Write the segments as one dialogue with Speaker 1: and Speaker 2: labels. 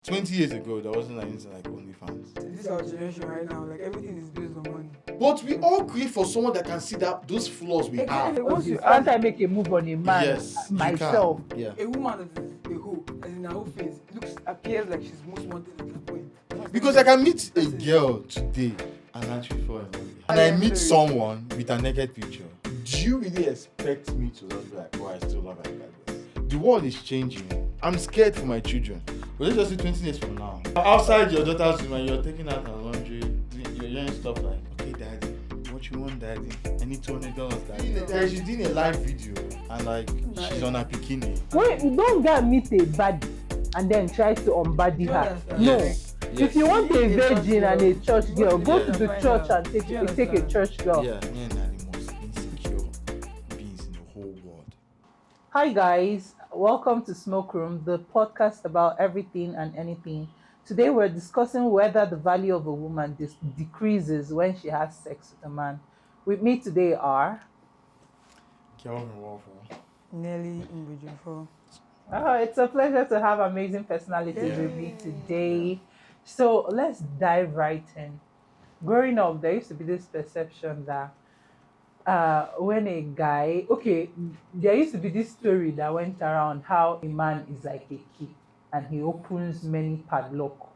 Speaker 1: 20 years ago, there wasn't anything like OnlyFans.
Speaker 2: This is our generation right now. Like everything is based on money.
Speaker 1: But we all crave for someone that can see that those flaws we have.
Speaker 2: Exactly. Once you
Speaker 3: Can't I
Speaker 2: add
Speaker 3: make a move on a man
Speaker 1: Yes,
Speaker 3: myself?
Speaker 1: you can. Yeah.
Speaker 2: a woman that is a hoe, as in her whole face, appears like she's most wanted at that point.
Speaker 1: Because I can meet a girl today and actually fall in love with her. And I meet someone with a naked picture. Do you really expect me to just be like, oh, I still love her like this? The world is changing. I'm scared for my children. But let's just say 20 years from now. Outside your daughter's room and you're taking out her laundry, you're hearing stuff like, okay, daddy, what you want, daddy? I need $200, daddy. She's doing a live video and like, she's on her bikini.
Speaker 3: Wait, you don't go and meet a baddie and then try to unbaddy her. No.
Speaker 1: Yes.
Speaker 3: If you want a virgin and a church girl, go to the
Speaker 2: find
Speaker 3: church
Speaker 2: out.
Speaker 3: and
Speaker 2: Do you
Speaker 3: take a
Speaker 2: understand?
Speaker 3: church girl.
Speaker 1: Yeah, men are the most insecure beings in the whole world.
Speaker 3: Hi guys, welcome to Smoke Room, the podcast about everything and anything. Today we're discussing whether the value of a woman decreases when she has sex with a man. With me today are...
Speaker 1: Kelvin Walford.
Speaker 2: Nelly Mbujufo.
Speaker 3: Oh, it's a pleasure to have amazing personalities with me today. So let's dive right in. Growing up, there used to be this perception that when a guy, there used to be this story that went around how a man is like a key and he opens many padlock,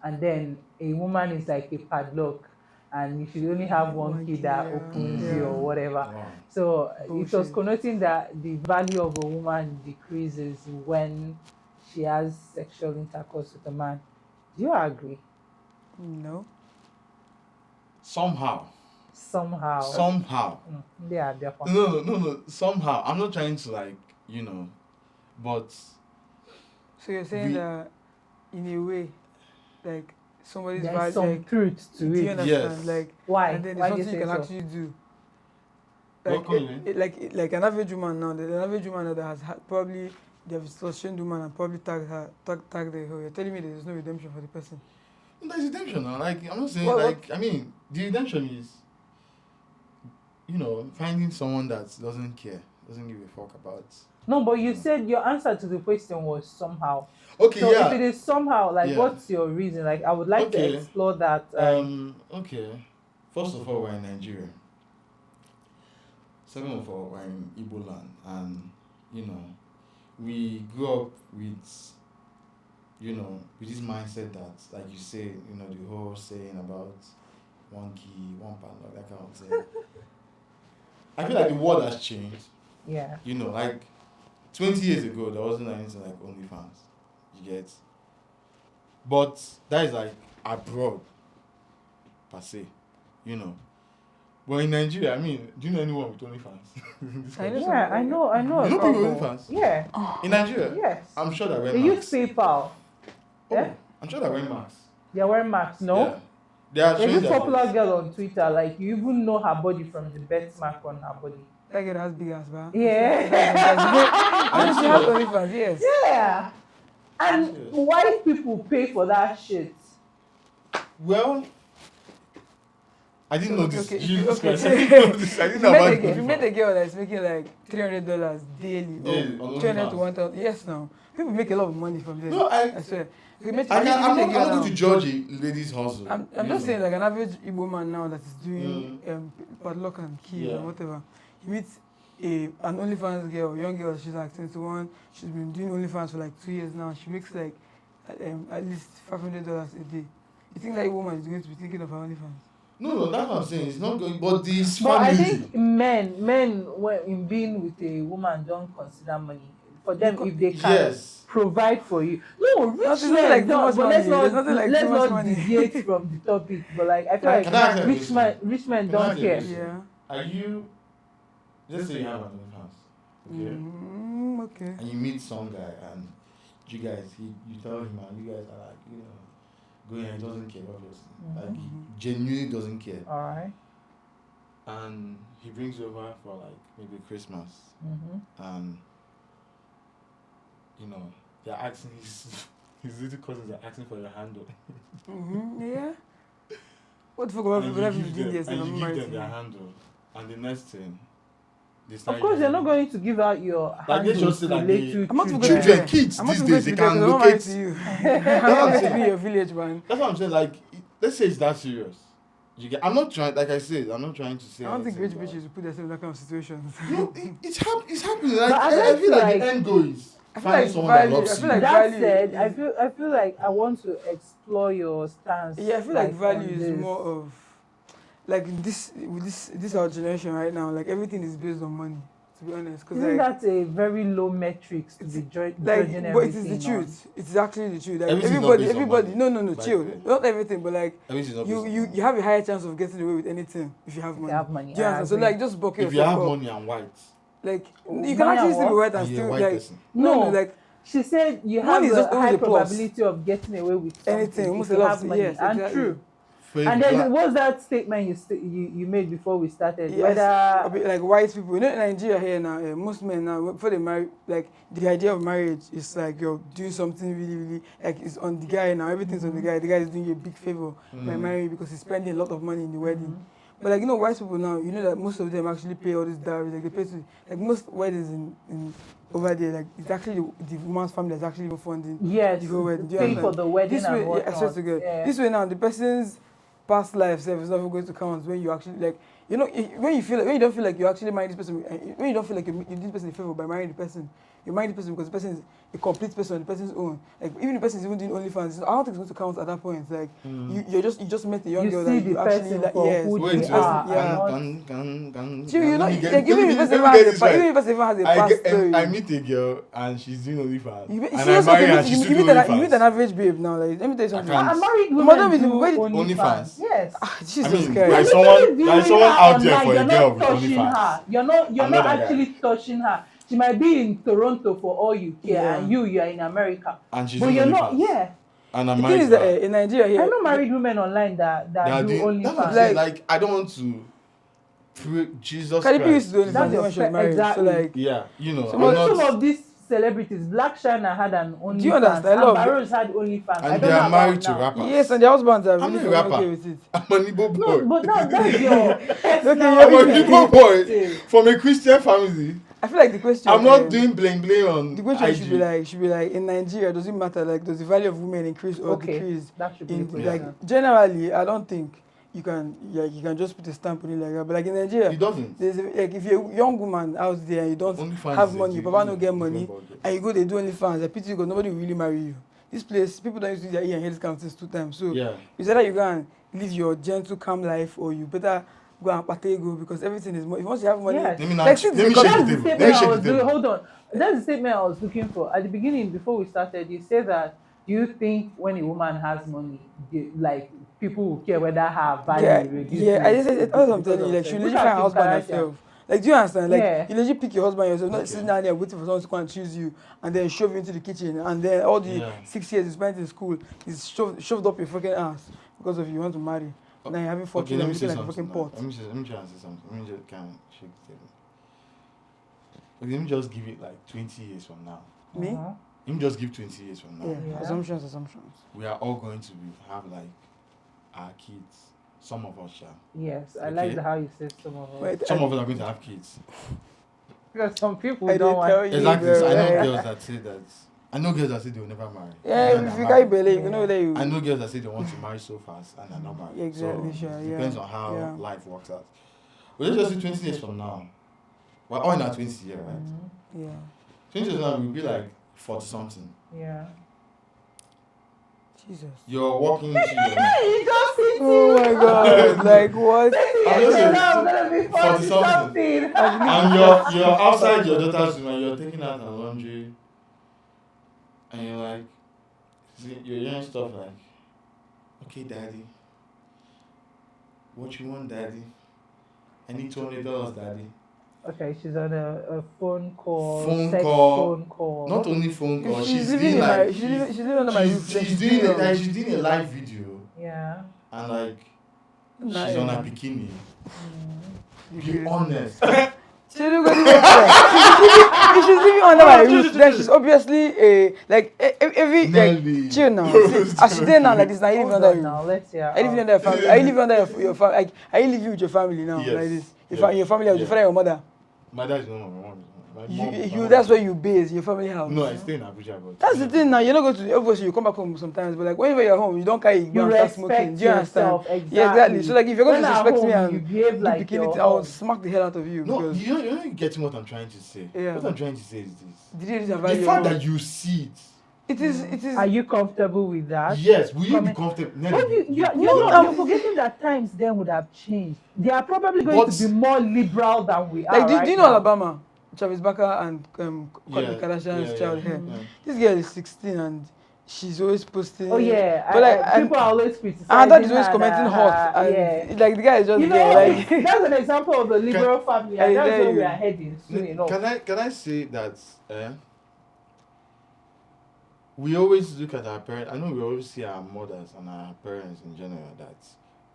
Speaker 3: and then a woman is like a padlock and you should only have one key that opens you or whatever.
Speaker 1: Wow.
Speaker 3: So it was
Speaker 2: Bullshit.
Speaker 3: connoting that the value of a woman decreases when she has sexual intercourse with a man. Do you agree?
Speaker 2: No.
Speaker 1: Somehow.
Speaker 3: Somehow. Yeah, definitely.
Speaker 1: No. Somehow. I'm not trying to but
Speaker 2: So you're saying
Speaker 1: We-
Speaker 2: that in a way, like somebody's
Speaker 3: There's
Speaker 2: value,
Speaker 3: some
Speaker 2: like,
Speaker 3: truth to
Speaker 2: do you
Speaker 3: it.
Speaker 2: understand?
Speaker 1: Yes.
Speaker 2: Like,
Speaker 3: Why?
Speaker 2: and then
Speaker 3: Why
Speaker 2: there's
Speaker 3: do you
Speaker 2: something you
Speaker 3: say
Speaker 2: can
Speaker 3: so?
Speaker 2: actually do.
Speaker 1: What can you do?
Speaker 2: Like an average woman now, an average woman that has probably they have sustained woman and probably tagged the hoe. You're telling me there's no redemption for the person.
Speaker 1: There's redemption now. Like, I'm not saying,
Speaker 2: What-
Speaker 1: the redemption is, finding someone that doesn't care, doesn't give a fuck about.
Speaker 3: No, but you said your answer to the question was somehow.
Speaker 1: Okay,
Speaker 3: So
Speaker 1: yeah.
Speaker 3: if it is somehow, like,
Speaker 1: Yeah.
Speaker 3: what's your reason? Like, I would like
Speaker 1: Okay.
Speaker 3: to explore that.
Speaker 1: Okay. First of all, we're in Nigeria. Second of all, we're in Igbo land. And, we grew up with, with this mindset that, like you say, the whole saying about one key, one padlock, that kind of thing. I feel like the world has changed.
Speaker 3: Yeah.
Speaker 1: Like 20 years ago, there wasn't anything like OnlyFans. You get? But that is like abroad, per se. But in Nigeria, do you know anyone with OnlyFans? This
Speaker 2: I know
Speaker 1: country?
Speaker 3: Yeah, I know.
Speaker 1: You know
Speaker 3: a
Speaker 1: people
Speaker 3: couple.
Speaker 1: with OnlyFans?
Speaker 3: Yeah.
Speaker 1: In Nigeria?
Speaker 3: Yes.
Speaker 1: I'm sure that
Speaker 3: They
Speaker 1: wearing
Speaker 3: use
Speaker 1: masks.
Speaker 3: PayPal. Yeah.
Speaker 1: I'm sure that wearing masks.
Speaker 3: They're wearing masks. No.
Speaker 1: Yeah. They are
Speaker 3: There's
Speaker 1: showing
Speaker 3: this
Speaker 1: their
Speaker 3: popular
Speaker 1: face.
Speaker 3: girl on Twitter, like you even know her body from the birth mark on her body.
Speaker 2: That girl has big ass, man.
Speaker 3: Yeah.
Speaker 2: And she has OnlyFans, yes.
Speaker 3: Yeah. And
Speaker 1: Yes.
Speaker 3: white people pay for that shit.
Speaker 1: Well, I didn't know this.
Speaker 2: Okay,
Speaker 1: Jesus
Speaker 2: okay.
Speaker 1: Christ, I didn't know this. I didn't know about
Speaker 2: If you met a
Speaker 1: it.
Speaker 2: girl that's making like $300 daily,
Speaker 1: Daily,
Speaker 2: or
Speaker 1: on
Speaker 2: 200 to
Speaker 1: OnlyFans.
Speaker 2: 1,000, yes, now people make a lot of money from this.
Speaker 1: No, I
Speaker 2: swear.
Speaker 1: I'm not going to judge a lady's hustle.
Speaker 2: I'm
Speaker 1: you
Speaker 2: just
Speaker 1: know.
Speaker 2: saying, like an average Igbo man now that is doing padlock and key
Speaker 1: Yeah.
Speaker 2: and whatever. He meets an OnlyFans girl, young girl. She's like 21. She's been doing OnlyFans for like 2 years now. She makes like at least $500 a day. You think that woman is going to be thinking of her OnlyFans?
Speaker 1: No, that's what I'm saying. It's not going, but this
Speaker 3: But I
Speaker 1: family.
Speaker 3: think men, when in being with a woman, don't consider money. For them, if they can
Speaker 1: Yes.
Speaker 3: provide for you. No, rich
Speaker 2: Nothing
Speaker 3: men
Speaker 2: like too
Speaker 3: don't.
Speaker 2: much
Speaker 3: But let's
Speaker 2: money. There's
Speaker 3: not
Speaker 2: nothing like
Speaker 3: let's
Speaker 2: too much
Speaker 3: not
Speaker 2: money.
Speaker 3: deviate from the topic. But like I feel
Speaker 2: Can I
Speaker 3: like
Speaker 1: ask you a
Speaker 3: rich
Speaker 1: question?
Speaker 3: men
Speaker 1: Can I
Speaker 3: don't
Speaker 1: ask you a
Speaker 3: care.
Speaker 1: question?
Speaker 2: Yeah.
Speaker 1: Are you? Let's say you have an OnlyFans, okay,
Speaker 2: Okay.
Speaker 1: and you meet some guy, and you tell him, and you guys are like, going, and he doesn't care, obviously. Like he genuinely doesn't care,
Speaker 3: All right.
Speaker 1: and he brings you over for like maybe Christmas,
Speaker 3: Mm-hmm.
Speaker 1: and they're asking his little cousins are asking for your handle.
Speaker 2: Yeah. What the fuck about
Speaker 1: And
Speaker 2: people that
Speaker 1: you
Speaker 2: have
Speaker 1: give
Speaker 2: 15 years
Speaker 1: them,
Speaker 2: and
Speaker 1: and
Speaker 2: I'm
Speaker 1: you give
Speaker 2: married
Speaker 1: them
Speaker 2: to
Speaker 1: their
Speaker 2: me?
Speaker 1: handle, and the next thing, they
Speaker 3: Of
Speaker 1: start
Speaker 3: course, you're not
Speaker 1: using
Speaker 3: going to give out your
Speaker 1: Like, let's
Speaker 3: handle
Speaker 1: just say
Speaker 3: to
Speaker 1: like
Speaker 3: little
Speaker 2: I'm not even
Speaker 3: children.
Speaker 2: going
Speaker 1: children,
Speaker 2: to
Speaker 1: kids
Speaker 2: I'm not
Speaker 1: these
Speaker 2: even going
Speaker 1: days,
Speaker 2: to
Speaker 1: they
Speaker 2: the
Speaker 1: can
Speaker 2: I'm not married to
Speaker 1: locate.
Speaker 2: you. I'm not going to be your village man.
Speaker 1: That's what I'm saying. Like, let's say it's that serious. You get, I'm not trying, like I said, I'm not trying to say.
Speaker 2: I don't think rich
Speaker 1: anything,
Speaker 2: bitches will put themselves in that kind of situations.
Speaker 1: but- No, it's happening. Like,
Speaker 3: But
Speaker 1: I feel like the end goal is
Speaker 2: I feel
Speaker 1: finding
Speaker 2: like
Speaker 1: someone that
Speaker 2: value-
Speaker 1: loves
Speaker 2: I feel
Speaker 1: you.
Speaker 2: like
Speaker 3: That
Speaker 2: value
Speaker 3: said,
Speaker 2: is-
Speaker 3: I feel like I want to explore your stance.
Speaker 2: Yeah, I feel like value
Speaker 3: on
Speaker 2: is
Speaker 3: this.
Speaker 2: more of like this our generation right now. Like everything is based on money. To be honest, because
Speaker 3: Isn't
Speaker 2: like,
Speaker 3: that a very low metrics to be judging
Speaker 2: but
Speaker 3: everything
Speaker 2: it is the
Speaker 3: on?
Speaker 2: truth. It's actually the truth. Like
Speaker 1: Everything's not based on
Speaker 2: everybody.
Speaker 1: money.
Speaker 2: No,
Speaker 1: Like,
Speaker 2: chill. Not everything, but like
Speaker 1: Everything's not
Speaker 2: you
Speaker 1: based
Speaker 2: you
Speaker 1: on
Speaker 2: you have a higher chance of getting away with anything if you have
Speaker 3: If
Speaker 2: money.
Speaker 3: you have money.
Speaker 2: Do you
Speaker 3: I
Speaker 2: understand? So
Speaker 3: agree.
Speaker 2: like just bucket
Speaker 1: if you
Speaker 2: yourself
Speaker 1: have
Speaker 2: up.
Speaker 1: money and white,
Speaker 2: Like you
Speaker 3: Money
Speaker 2: can actually
Speaker 3: and
Speaker 2: still be
Speaker 3: what?
Speaker 2: white and
Speaker 1: and you're a
Speaker 2: still
Speaker 1: white
Speaker 2: like
Speaker 1: person.
Speaker 3: No.
Speaker 2: like
Speaker 3: She said you have
Speaker 2: Money is just
Speaker 3: a
Speaker 2: always
Speaker 3: high
Speaker 2: a plus.
Speaker 3: probability of getting away with something
Speaker 2: Anything,
Speaker 3: if
Speaker 2: almost
Speaker 3: you
Speaker 2: a lot
Speaker 3: have
Speaker 2: of-
Speaker 3: money.
Speaker 2: yes,
Speaker 3: And
Speaker 2: exactly.
Speaker 3: true.
Speaker 1: for a
Speaker 3: And then
Speaker 1: black-
Speaker 3: what's that statement you made before we started?
Speaker 2: yes,
Speaker 3: Whether
Speaker 2: like white people, you know, in Nigeria here now, most men now before they marry, like the idea of marriage is like you're doing something really, like it's on the guy now. Everything's on the guy. The guy is doing you a big favor by marrying you because he's spending a lot of money in the wedding. But like you know, white people now, you know that most of them actually pay all these dowries. Like they pay to like most weddings in over there, like it's actually the woman's family that's actually even funding
Speaker 3: yes,
Speaker 2: the whole wedding. Do you
Speaker 3: pay
Speaker 2: understand?
Speaker 3: for the wedding
Speaker 2: This
Speaker 3: and
Speaker 2: way,
Speaker 3: whatnot.
Speaker 2: I swear to God.
Speaker 3: Yeah.
Speaker 2: This way now, the person's past life self is never going to count when you actually like, you know, when you feel like, when you don't feel like you actually married this person, when you don't feel like you did this person a favor by marrying the person, you marry the person because the person is a complete person on the person's own. Like even the person is even doing OnlyFans, I don't think it's going to count at that point. Like you just met a young
Speaker 3: You
Speaker 2: girl
Speaker 3: see
Speaker 2: that
Speaker 3: the
Speaker 2: you actually
Speaker 3: person
Speaker 2: like.
Speaker 3: for
Speaker 2: Yes,
Speaker 3: who
Speaker 1: Wait,
Speaker 3: they
Speaker 1: wait,
Speaker 3: are.
Speaker 2: yeah.
Speaker 3: and not-
Speaker 2: you know,
Speaker 1: let me get-
Speaker 2: like even if the
Speaker 1: let
Speaker 2: person
Speaker 1: me
Speaker 2: has
Speaker 1: get
Speaker 2: a
Speaker 1: this
Speaker 2: pa-
Speaker 1: right.
Speaker 2: even if the person has a past story.
Speaker 1: I meet a girl and she's doing OnlyFans.
Speaker 2: You,
Speaker 1: And
Speaker 2: see,
Speaker 1: I
Speaker 2: also,
Speaker 1: marry her
Speaker 2: you,
Speaker 1: and she's
Speaker 2: you,
Speaker 1: still
Speaker 2: meet
Speaker 1: doing
Speaker 2: an, you meet an
Speaker 1: OnlyFans.
Speaker 2: average babe now. Like, let me tell you something.
Speaker 1: can't.
Speaker 3: A married women
Speaker 2: Madam is
Speaker 3: do
Speaker 2: very-
Speaker 3: OnlyFans.
Speaker 1: OnlyFans.
Speaker 3: Yes.
Speaker 2: Jesus
Speaker 1: I mean,
Speaker 2: Christ.
Speaker 1: there's
Speaker 3: You're
Speaker 1: someone
Speaker 3: literally
Speaker 1: there's
Speaker 3: viewing
Speaker 1: someone
Speaker 3: her
Speaker 1: out there
Speaker 3: online.
Speaker 1: for a
Speaker 3: You're
Speaker 1: girl
Speaker 3: not
Speaker 1: with
Speaker 3: touching
Speaker 1: OnlyFans.
Speaker 3: her. You're not
Speaker 1: I'm not that
Speaker 3: actually touching her. She might be in Toronto for all you care,
Speaker 2: Yeah.
Speaker 3: and you're in America.
Speaker 1: And she's
Speaker 3: But
Speaker 1: doing
Speaker 3: you're not.
Speaker 1: OnlyFans.
Speaker 3: Yeah.
Speaker 1: And I'm
Speaker 2: The
Speaker 1: married
Speaker 2: thing is
Speaker 1: to
Speaker 2: that
Speaker 1: her.
Speaker 2: in Nigeria here,
Speaker 3: I know married women online that
Speaker 1: They are
Speaker 3: do
Speaker 1: doing- that's what I'm
Speaker 3: OnlyFans.
Speaker 1: saying,
Speaker 2: Like-
Speaker 1: like I don't want to pray Jesus
Speaker 2: Cardi B used
Speaker 1: Christ.
Speaker 2: to do OnlyFans
Speaker 3: That's
Speaker 2: when she was married.
Speaker 3: exactly.
Speaker 2: So like,
Speaker 1: Yeah, you know,
Speaker 2: So
Speaker 1: I'm
Speaker 2: what-
Speaker 1: not,
Speaker 3: Some of these celebrities, Black China had an OnlyFans.
Speaker 2: Do you understand? I love
Speaker 3: And Barrows had OnlyFans. I
Speaker 1: and
Speaker 3: don't
Speaker 1: they
Speaker 3: know
Speaker 1: are
Speaker 3: about
Speaker 1: married to
Speaker 3: now.
Speaker 1: rappers.
Speaker 2: yes, and their husbands are
Speaker 1: I'm
Speaker 2: really
Speaker 1: not a rapper.
Speaker 2: okay with it.
Speaker 1: I'm an Igbo boy.
Speaker 3: No, but that's your personal
Speaker 1: I'm an
Speaker 2: you're-
Speaker 1: Igbo boy
Speaker 3: thing.
Speaker 1: from a Christian family.
Speaker 2: I feel like the question.
Speaker 1: I'm not doing bling bling on
Speaker 2: The question
Speaker 1: IG.
Speaker 2: should be like in Nigeria, does it matter? Like, does the value of women increase or
Speaker 3: Okay,
Speaker 2: decrease?
Speaker 3: that should be the
Speaker 2: In
Speaker 3: question.
Speaker 2: like generally, I don't think you can just put a stamp on it like that. But like in Nigeria,
Speaker 1: It doesn't.
Speaker 2: there's like if you're a young woman out there and you don't
Speaker 1: OnlyFans
Speaker 2: have
Speaker 1: is a
Speaker 2: money, your
Speaker 1: different-
Speaker 2: papa don't get
Speaker 1: different
Speaker 2: money,
Speaker 1: ballgame.
Speaker 2: and you go they do OnlyFans, I pity you because nobody will really marry you. This place, people don't use their ear and head count since 2 times. So
Speaker 1: Yeah.
Speaker 2: it's either you go and live your gentle, calm life, or you better go and partake because everything is more. If once you have money,
Speaker 3: Yes.
Speaker 1: Let me now.
Speaker 2: Like,
Speaker 1: Let me
Speaker 2: since
Speaker 1: shake
Speaker 3: That's
Speaker 1: the
Speaker 3: the
Speaker 1: table. Let
Speaker 3: statement
Speaker 1: me
Speaker 3: I
Speaker 1: shake
Speaker 3: was
Speaker 1: the
Speaker 3: doing.
Speaker 1: table.
Speaker 3: Hold on. That's the statement I was looking for. At the beginning, before we started, you said that you think when a woman has money, like people will care whether her value reduces.
Speaker 2: yeah. I just said that's what I'm telling you.
Speaker 3: because
Speaker 2: Like,
Speaker 3: of
Speaker 2: she
Speaker 3: sex.
Speaker 2: legit
Speaker 3: Look
Speaker 2: find
Speaker 3: at
Speaker 2: a
Speaker 3: Kim
Speaker 2: husband
Speaker 3: Kardashian.
Speaker 2: herself. Like, do you understand? Like,
Speaker 3: Yeah.
Speaker 2: you legit pick your husband yourself, not
Speaker 1: Okay.
Speaker 2: sitting down there waiting for someone to come and choose you, and then shove you into the kitchen, and then all the
Speaker 1: Yeah.
Speaker 2: 6 years you spent in school is shoved up your fucking ass because of you want to marry. Now you're having 4
Speaker 1: Okay,
Speaker 2: kids
Speaker 1: let
Speaker 2: and
Speaker 1: me say
Speaker 2: looking like a
Speaker 1: something.
Speaker 2: fucking
Speaker 1: Now.
Speaker 2: pot.
Speaker 1: Let me try and say something. Let me just kind of shake the table. Okay, let me just give it like 20 years from now.
Speaker 2: Me?
Speaker 3: Uh-huh.
Speaker 1: Let me just give 20 years from now.
Speaker 2: Yeah.
Speaker 3: Yeah.
Speaker 2: Assumptions.
Speaker 1: We are all going to have like our kids. Some of us shall.
Speaker 3: Yes, I
Speaker 1: Okay.
Speaker 3: like how you said some of it.
Speaker 2: Wait,
Speaker 1: Some of us are going to have kids.
Speaker 3: Because some people
Speaker 2: I
Speaker 3: don't
Speaker 2: didn't tell
Speaker 3: want.
Speaker 2: you.
Speaker 1: Exactly. So I know
Speaker 2: Yeah.
Speaker 1: girls that say that. I know girls that say they will never marry.
Speaker 2: Yeah,
Speaker 1: And
Speaker 2: if
Speaker 1: they're
Speaker 2: you
Speaker 1: married.
Speaker 2: got belly, you know that you.
Speaker 1: I know girls that say they want to marry so fast and they're not married.
Speaker 2: Yeah, exactly,
Speaker 1: So
Speaker 2: sure,
Speaker 1: it
Speaker 2: yeah.
Speaker 1: depends on how
Speaker 2: Yeah.
Speaker 1: life works out. But let's just say 20 years from now. We're all in our 20th year, right?
Speaker 3: Mhm.
Speaker 2: Yeah.
Speaker 1: 20 years from now, we'll be like 40 something.
Speaker 3: Yeah.
Speaker 2: Jesus.
Speaker 1: You're walking into your.
Speaker 3: He just hit
Speaker 2: Oh my God! Like what?
Speaker 1: I'm just saying,
Speaker 3: I'm gonna be
Speaker 1: 40
Speaker 3: 40
Speaker 1: something.
Speaker 3: something.
Speaker 1: And you're outside your daughter's room and you're taking out her laundry. And you're like, you're hearing stuff like, okay, daddy. What you want, daddy? I need $200, daddy.
Speaker 3: Okay, she's on a phone call.
Speaker 1: Phone
Speaker 3: sex
Speaker 1: call.
Speaker 3: Phone call.
Speaker 1: Not only phone call,
Speaker 2: She's
Speaker 1: she's
Speaker 2: living
Speaker 1: doing
Speaker 2: in my.
Speaker 1: like,
Speaker 2: She's living under my roof.
Speaker 1: she's doing it, like she's doing a live video
Speaker 3: Yeah.
Speaker 1: and like
Speaker 2: Nah,
Speaker 1: she's on
Speaker 2: yeah.
Speaker 1: her bikini.
Speaker 3: Mm.
Speaker 1: Be honest.
Speaker 2: She don't go do that. If she's living under my roof, then she's obviously a like every
Speaker 1: Nelly.
Speaker 2: like chill now. See, as she there now like this, now you live
Speaker 3: Hold
Speaker 2: under
Speaker 3: on
Speaker 2: you.
Speaker 3: now, let's hear.
Speaker 2: Are you living under your family? Are you living under your family? Like, are you living with your family now?
Speaker 1: Yes.
Speaker 2: Like this.
Speaker 1: Yeah.
Speaker 2: Your family, your
Speaker 1: Yeah.
Speaker 2: father, your mother.
Speaker 1: My dad is not my mom. My mom.
Speaker 2: You that's where you base your family house.
Speaker 1: No, I stay in Abuja, but
Speaker 2: That's the thing now. You're not going to obviously you come back home sometimes, but like whenever you're home, you don't carry
Speaker 3: You
Speaker 2: go and start smoking.
Speaker 3: respect
Speaker 2: Do you understand?
Speaker 3: yourself, exactly.
Speaker 2: Yeah, exactly. So like if you're going
Speaker 3: When
Speaker 2: to
Speaker 3: at
Speaker 2: disrespect me
Speaker 3: home,
Speaker 2: and
Speaker 3: you behave like
Speaker 2: bikini,
Speaker 3: you're
Speaker 2: I'll
Speaker 3: home.
Speaker 2: smack the hell out of you.
Speaker 1: No,
Speaker 2: because
Speaker 1: you're getting what I'm trying to say.
Speaker 2: Yeah.
Speaker 1: What I'm trying to say is this:
Speaker 2: did you
Speaker 1: the
Speaker 2: value
Speaker 1: fact
Speaker 2: your
Speaker 1: that you see it.
Speaker 2: it is
Speaker 3: Are you comfortable with that?
Speaker 1: Yes, will you be
Speaker 3: Comment-
Speaker 1: comfortable?
Speaker 3: But you're forgetting that times then would have changed. They are probably going
Speaker 1: But-
Speaker 3: to be more liberal than we are.
Speaker 2: like do
Speaker 3: right
Speaker 2: you know
Speaker 3: now.
Speaker 2: Alabama? Travis Barker and Kourtney Kardashian's child here.
Speaker 1: yeah.
Speaker 2: This girl is 16 and she's always posting.
Speaker 3: Oh yeah,
Speaker 2: but like
Speaker 3: people are always criticizing.
Speaker 2: and that is always
Speaker 3: her
Speaker 2: commenting
Speaker 3: that,
Speaker 2: hot. And
Speaker 3: yeah.
Speaker 2: like the guy is just
Speaker 3: You know,
Speaker 2: there. Like
Speaker 3: that's an example of a liberal family, and
Speaker 2: I
Speaker 3: that's
Speaker 2: dare
Speaker 3: where we
Speaker 2: you.
Speaker 3: are heading soon enough.
Speaker 1: Can I say that we always look at our parents. I know we always see our mothers and our parents in general that,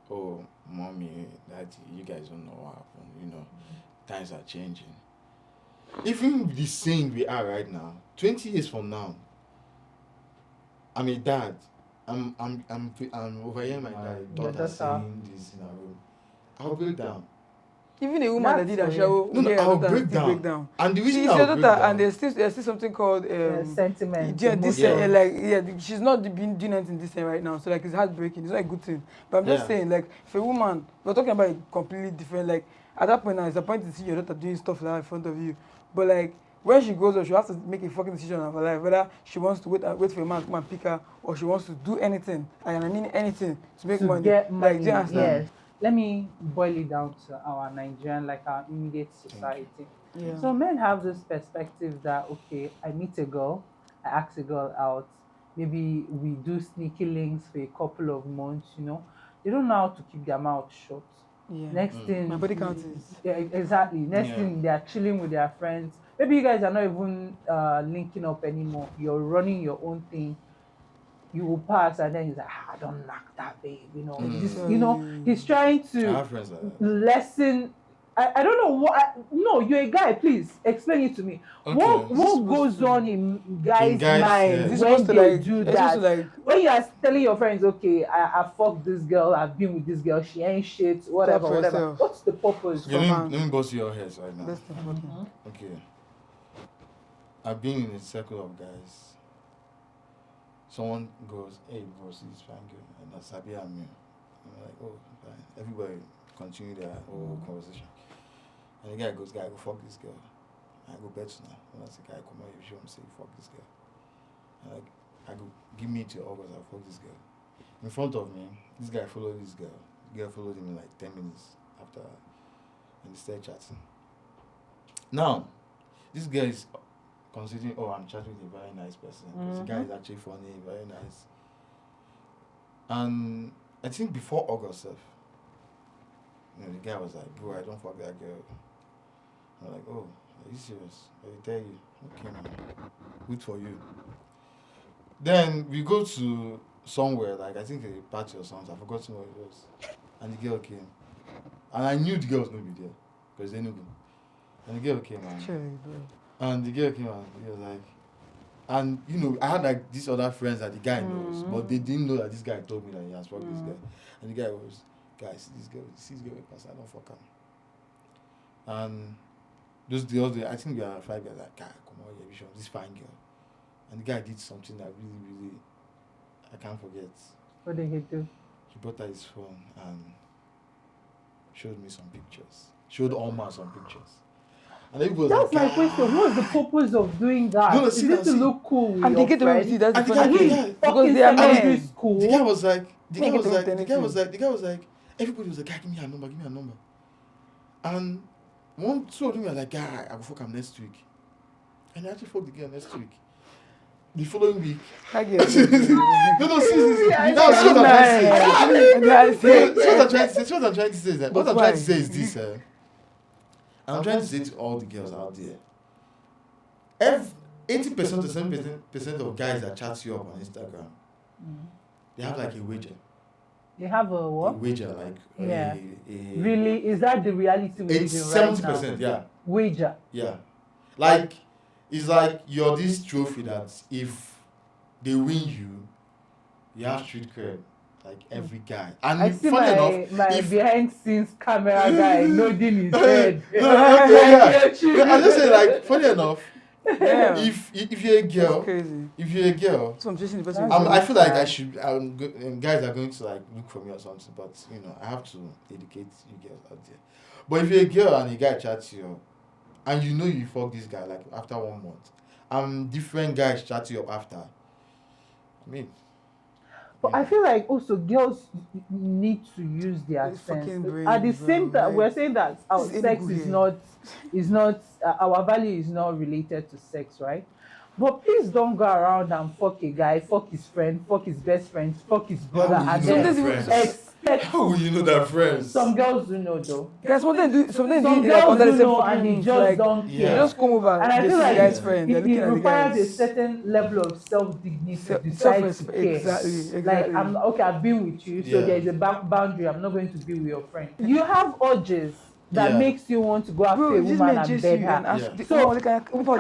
Speaker 1: oh, mommy, daddy, you guys don't know what happened. You know, times are changing. Even the same we are right now, 20 years from now, I'm a dad. I'm over here, my daughter
Speaker 3: daughter.
Speaker 1: saying this in her room. I'll break down.
Speaker 2: even a woman that
Speaker 3: That's
Speaker 2: did a
Speaker 3: weird.
Speaker 2: show,
Speaker 1: No,
Speaker 2: yeah,
Speaker 1: I'll
Speaker 2: daughter
Speaker 1: break
Speaker 2: still
Speaker 1: down.
Speaker 2: break down.
Speaker 1: And the
Speaker 2: She's
Speaker 1: reason
Speaker 2: your
Speaker 1: I'll
Speaker 2: daughter,
Speaker 1: break down,
Speaker 2: and there's still something called
Speaker 3: Sentiment.
Speaker 2: yeah,
Speaker 3: emotion.
Speaker 1: Yeah.
Speaker 2: she's not been doing anything decent right now, so like it's heartbreaking. It's not a good thing. But I'm just
Speaker 1: Yeah.
Speaker 2: saying, like, if a woman, we're talking about a completely different, like, at that point now, it's a point to see your daughter doing stuff like that in front of you. But like, when she grows up, she'll have to make a fucking decision of her life, whether she wants to wait for a man to come and pick her, or she wants to do anything, and I mean anything, to make
Speaker 3: To
Speaker 2: money.
Speaker 3: get money.
Speaker 2: Like, do you understand?
Speaker 3: Yes. Let me boil it down to our Nigerian, like our immediate society.
Speaker 2: Yeah.
Speaker 3: So men have this perspective that, okay, I meet a girl, I ask a girl out, maybe we do sneaky links for a couple of months, you know. They don't know how to keep their mouth shut.
Speaker 2: Yeah.
Speaker 3: Next thing,
Speaker 2: My body count is.
Speaker 3: yeah, exactly. Next
Speaker 1: Yeah.
Speaker 3: thing, they are chilling with their friends. Maybe you guys are not even linking up anymore. You're running your own thing. You will pass, and then he's like, I don't knock that babe. You know, you know, he's trying
Speaker 1: I
Speaker 3: to
Speaker 1: have friends like that.
Speaker 3: lessen. I don't know what. No, you're a guy. Please explain it to me.
Speaker 1: Okay.
Speaker 3: What goes on in guys'
Speaker 1: guys,
Speaker 3: minds
Speaker 1: yeah.
Speaker 2: This
Speaker 3: when
Speaker 2: supposed to
Speaker 3: they
Speaker 2: like,
Speaker 3: do
Speaker 2: it's supposed
Speaker 3: that?
Speaker 2: to like,
Speaker 3: When you are telling your friends, okay, I fucked this girl, I've been with this girl, she ain't shit, whatever,
Speaker 2: for
Speaker 3: whatever.
Speaker 2: yourself.
Speaker 3: What's the purpose?
Speaker 1: Okay, let me bust your heads right now.
Speaker 2: that's the fucking.
Speaker 1: Okay. I've been in a circle of guys. Someone goes, hey, bro, see this fine girl. And that's Sabi and me. I'm like, oh, fine. Everybody continue their whole conversation. And the guy goes, guy, go fuck this girl. I go bet now. And that's the guy, come on, you show him, say, fuck this girl. And like, I go, give me to August, I'll fuck this girl. In front of me, this guy followed this girl. The girl followed him in like 10 minutes after, and they started chatting. Now, this girl is considering, oh, I'm chatting with a very nice person. This guy is actually funny, very nice. And I think before August, you know, the guy was like, bro, I don't fuck that girl. I'm like, oh, are you serious? I will tell you. Okay, man. Good for you. Then we go to somewhere, like I think a party or something. I forgot where it was. And the girl came. And I knew the girl was going to be there. Because they knew. And the girl came and And the girl came and he was like, and you know, I had like these other friends that the guy knows, but they didn't know that this guy told me that he has fucked this guy. And the guy was, guys, this girl with pass, I don't fuck her. And the other, I think we are 5 guys like, God, come on, yeah, we should have this fine girl. And the guy did something that really, I can't forget.
Speaker 3: What did he do?
Speaker 1: He brought out his phone and showed me some pictures. Showed Alma some pictures. And everybody was
Speaker 3: That's
Speaker 1: like,
Speaker 3: my question. What's the purpose of doing that?
Speaker 1: No, no,
Speaker 3: Is
Speaker 1: see,
Speaker 3: it
Speaker 1: no,
Speaker 3: to
Speaker 1: see.
Speaker 3: look cool with
Speaker 2: And they
Speaker 3: your
Speaker 2: get away with
Speaker 3: friends?
Speaker 2: it. That's the
Speaker 1: And the
Speaker 2: funny
Speaker 1: guy-
Speaker 2: thing.
Speaker 1: yeah,
Speaker 2: Because they are
Speaker 3: secondary
Speaker 2: men.
Speaker 3: school.
Speaker 1: the guy was like, everybody was like, guy, give me her number. And two of them were like, guy, I will fuck him next week. And I actually fucked the girl next week. The following week.
Speaker 2: I get
Speaker 1: See. That was what I'm trying to say. See what I'm trying to say is that. What I'm trying to say is this. I'm trying to say to all the girls out there. 80% to 70% of guys that chat you up on Instagram, they have like a wager.
Speaker 3: They have a
Speaker 1: A
Speaker 3: what?
Speaker 1: wager, like
Speaker 3: Yeah.
Speaker 1: a
Speaker 3: Really? Is that the reality we live
Speaker 1: It's
Speaker 3: in right
Speaker 1: 70%,
Speaker 3: now?
Speaker 1: yeah.
Speaker 3: Wager.
Speaker 1: Yeah. Like, it's like you're this trophy that if they win you, you have street cred. like every guy. And
Speaker 3: I see
Speaker 1: funny
Speaker 3: my
Speaker 1: enough,
Speaker 3: behind scenes camera guy nodding his head.
Speaker 1: yeah. I'm just saying, like, funny enough,
Speaker 2: Yeah.
Speaker 1: if you're a
Speaker 2: That's
Speaker 1: girl,
Speaker 2: crazy.
Speaker 1: if you're a girl,
Speaker 2: So I'm chasing the person.
Speaker 3: That's
Speaker 1: I feel like I
Speaker 3: sad.
Speaker 1: should. Guys are going to like look for me or something, but you know, I have to educate you girls out there. But if you're a girl and a guy chats you, and you know you fuck this guy like after 1 month, different guys chat you up after. I mean,
Speaker 3: But I feel like also girls need to use their
Speaker 2: It's
Speaker 3: sense.
Speaker 2: fucking brain,
Speaker 3: At the
Speaker 2: bro,
Speaker 3: same time,
Speaker 2: like,
Speaker 3: we're saying that our
Speaker 2: this is
Speaker 3: sex
Speaker 2: illegal
Speaker 3: is not our value is not related to sex, right? But please don't go around and fuck a guy, fuck his friend, fuck his best friend, fuck his brother,
Speaker 1: How will
Speaker 3: and
Speaker 1: you know
Speaker 3: then
Speaker 2: Sometimes
Speaker 1: friends?
Speaker 3: expect.
Speaker 1: How will you know that friends?
Speaker 3: Some girls do know though.
Speaker 2: Guys, sometimes do
Speaker 3: Some
Speaker 2: like
Speaker 3: girls
Speaker 2: under the
Speaker 3: do
Speaker 2: same
Speaker 3: know
Speaker 2: fucking
Speaker 3: and they
Speaker 2: roof,
Speaker 3: just
Speaker 2: like,
Speaker 3: don't
Speaker 1: Yeah.
Speaker 2: they
Speaker 3: care.
Speaker 2: just come over.
Speaker 3: And I
Speaker 2: they
Speaker 3: feel
Speaker 2: see
Speaker 3: like
Speaker 2: the guy's friend. They're
Speaker 3: it
Speaker 2: looking at the
Speaker 3: requires a
Speaker 2: guys.
Speaker 3: certain level of self-dignity to decide to
Speaker 2: Self-respect.
Speaker 3: care.
Speaker 2: Exactly.
Speaker 3: Like I'm okay, I've been with you, so
Speaker 1: Yeah.
Speaker 3: there's a boundary. I'm not going to be with your friend. You have urges that
Speaker 1: Yeah.
Speaker 3: makes you want to go after
Speaker 2: Bro,
Speaker 3: a
Speaker 2: these
Speaker 3: woman
Speaker 2: men
Speaker 3: and
Speaker 2: chase
Speaker 3: beg
Speaker 2: you and
Speaker 3: her.
Speaker 2: ask.
Speaker 1: Yeah.
Speaker 2: So, no, they can,
Speaker 3: Why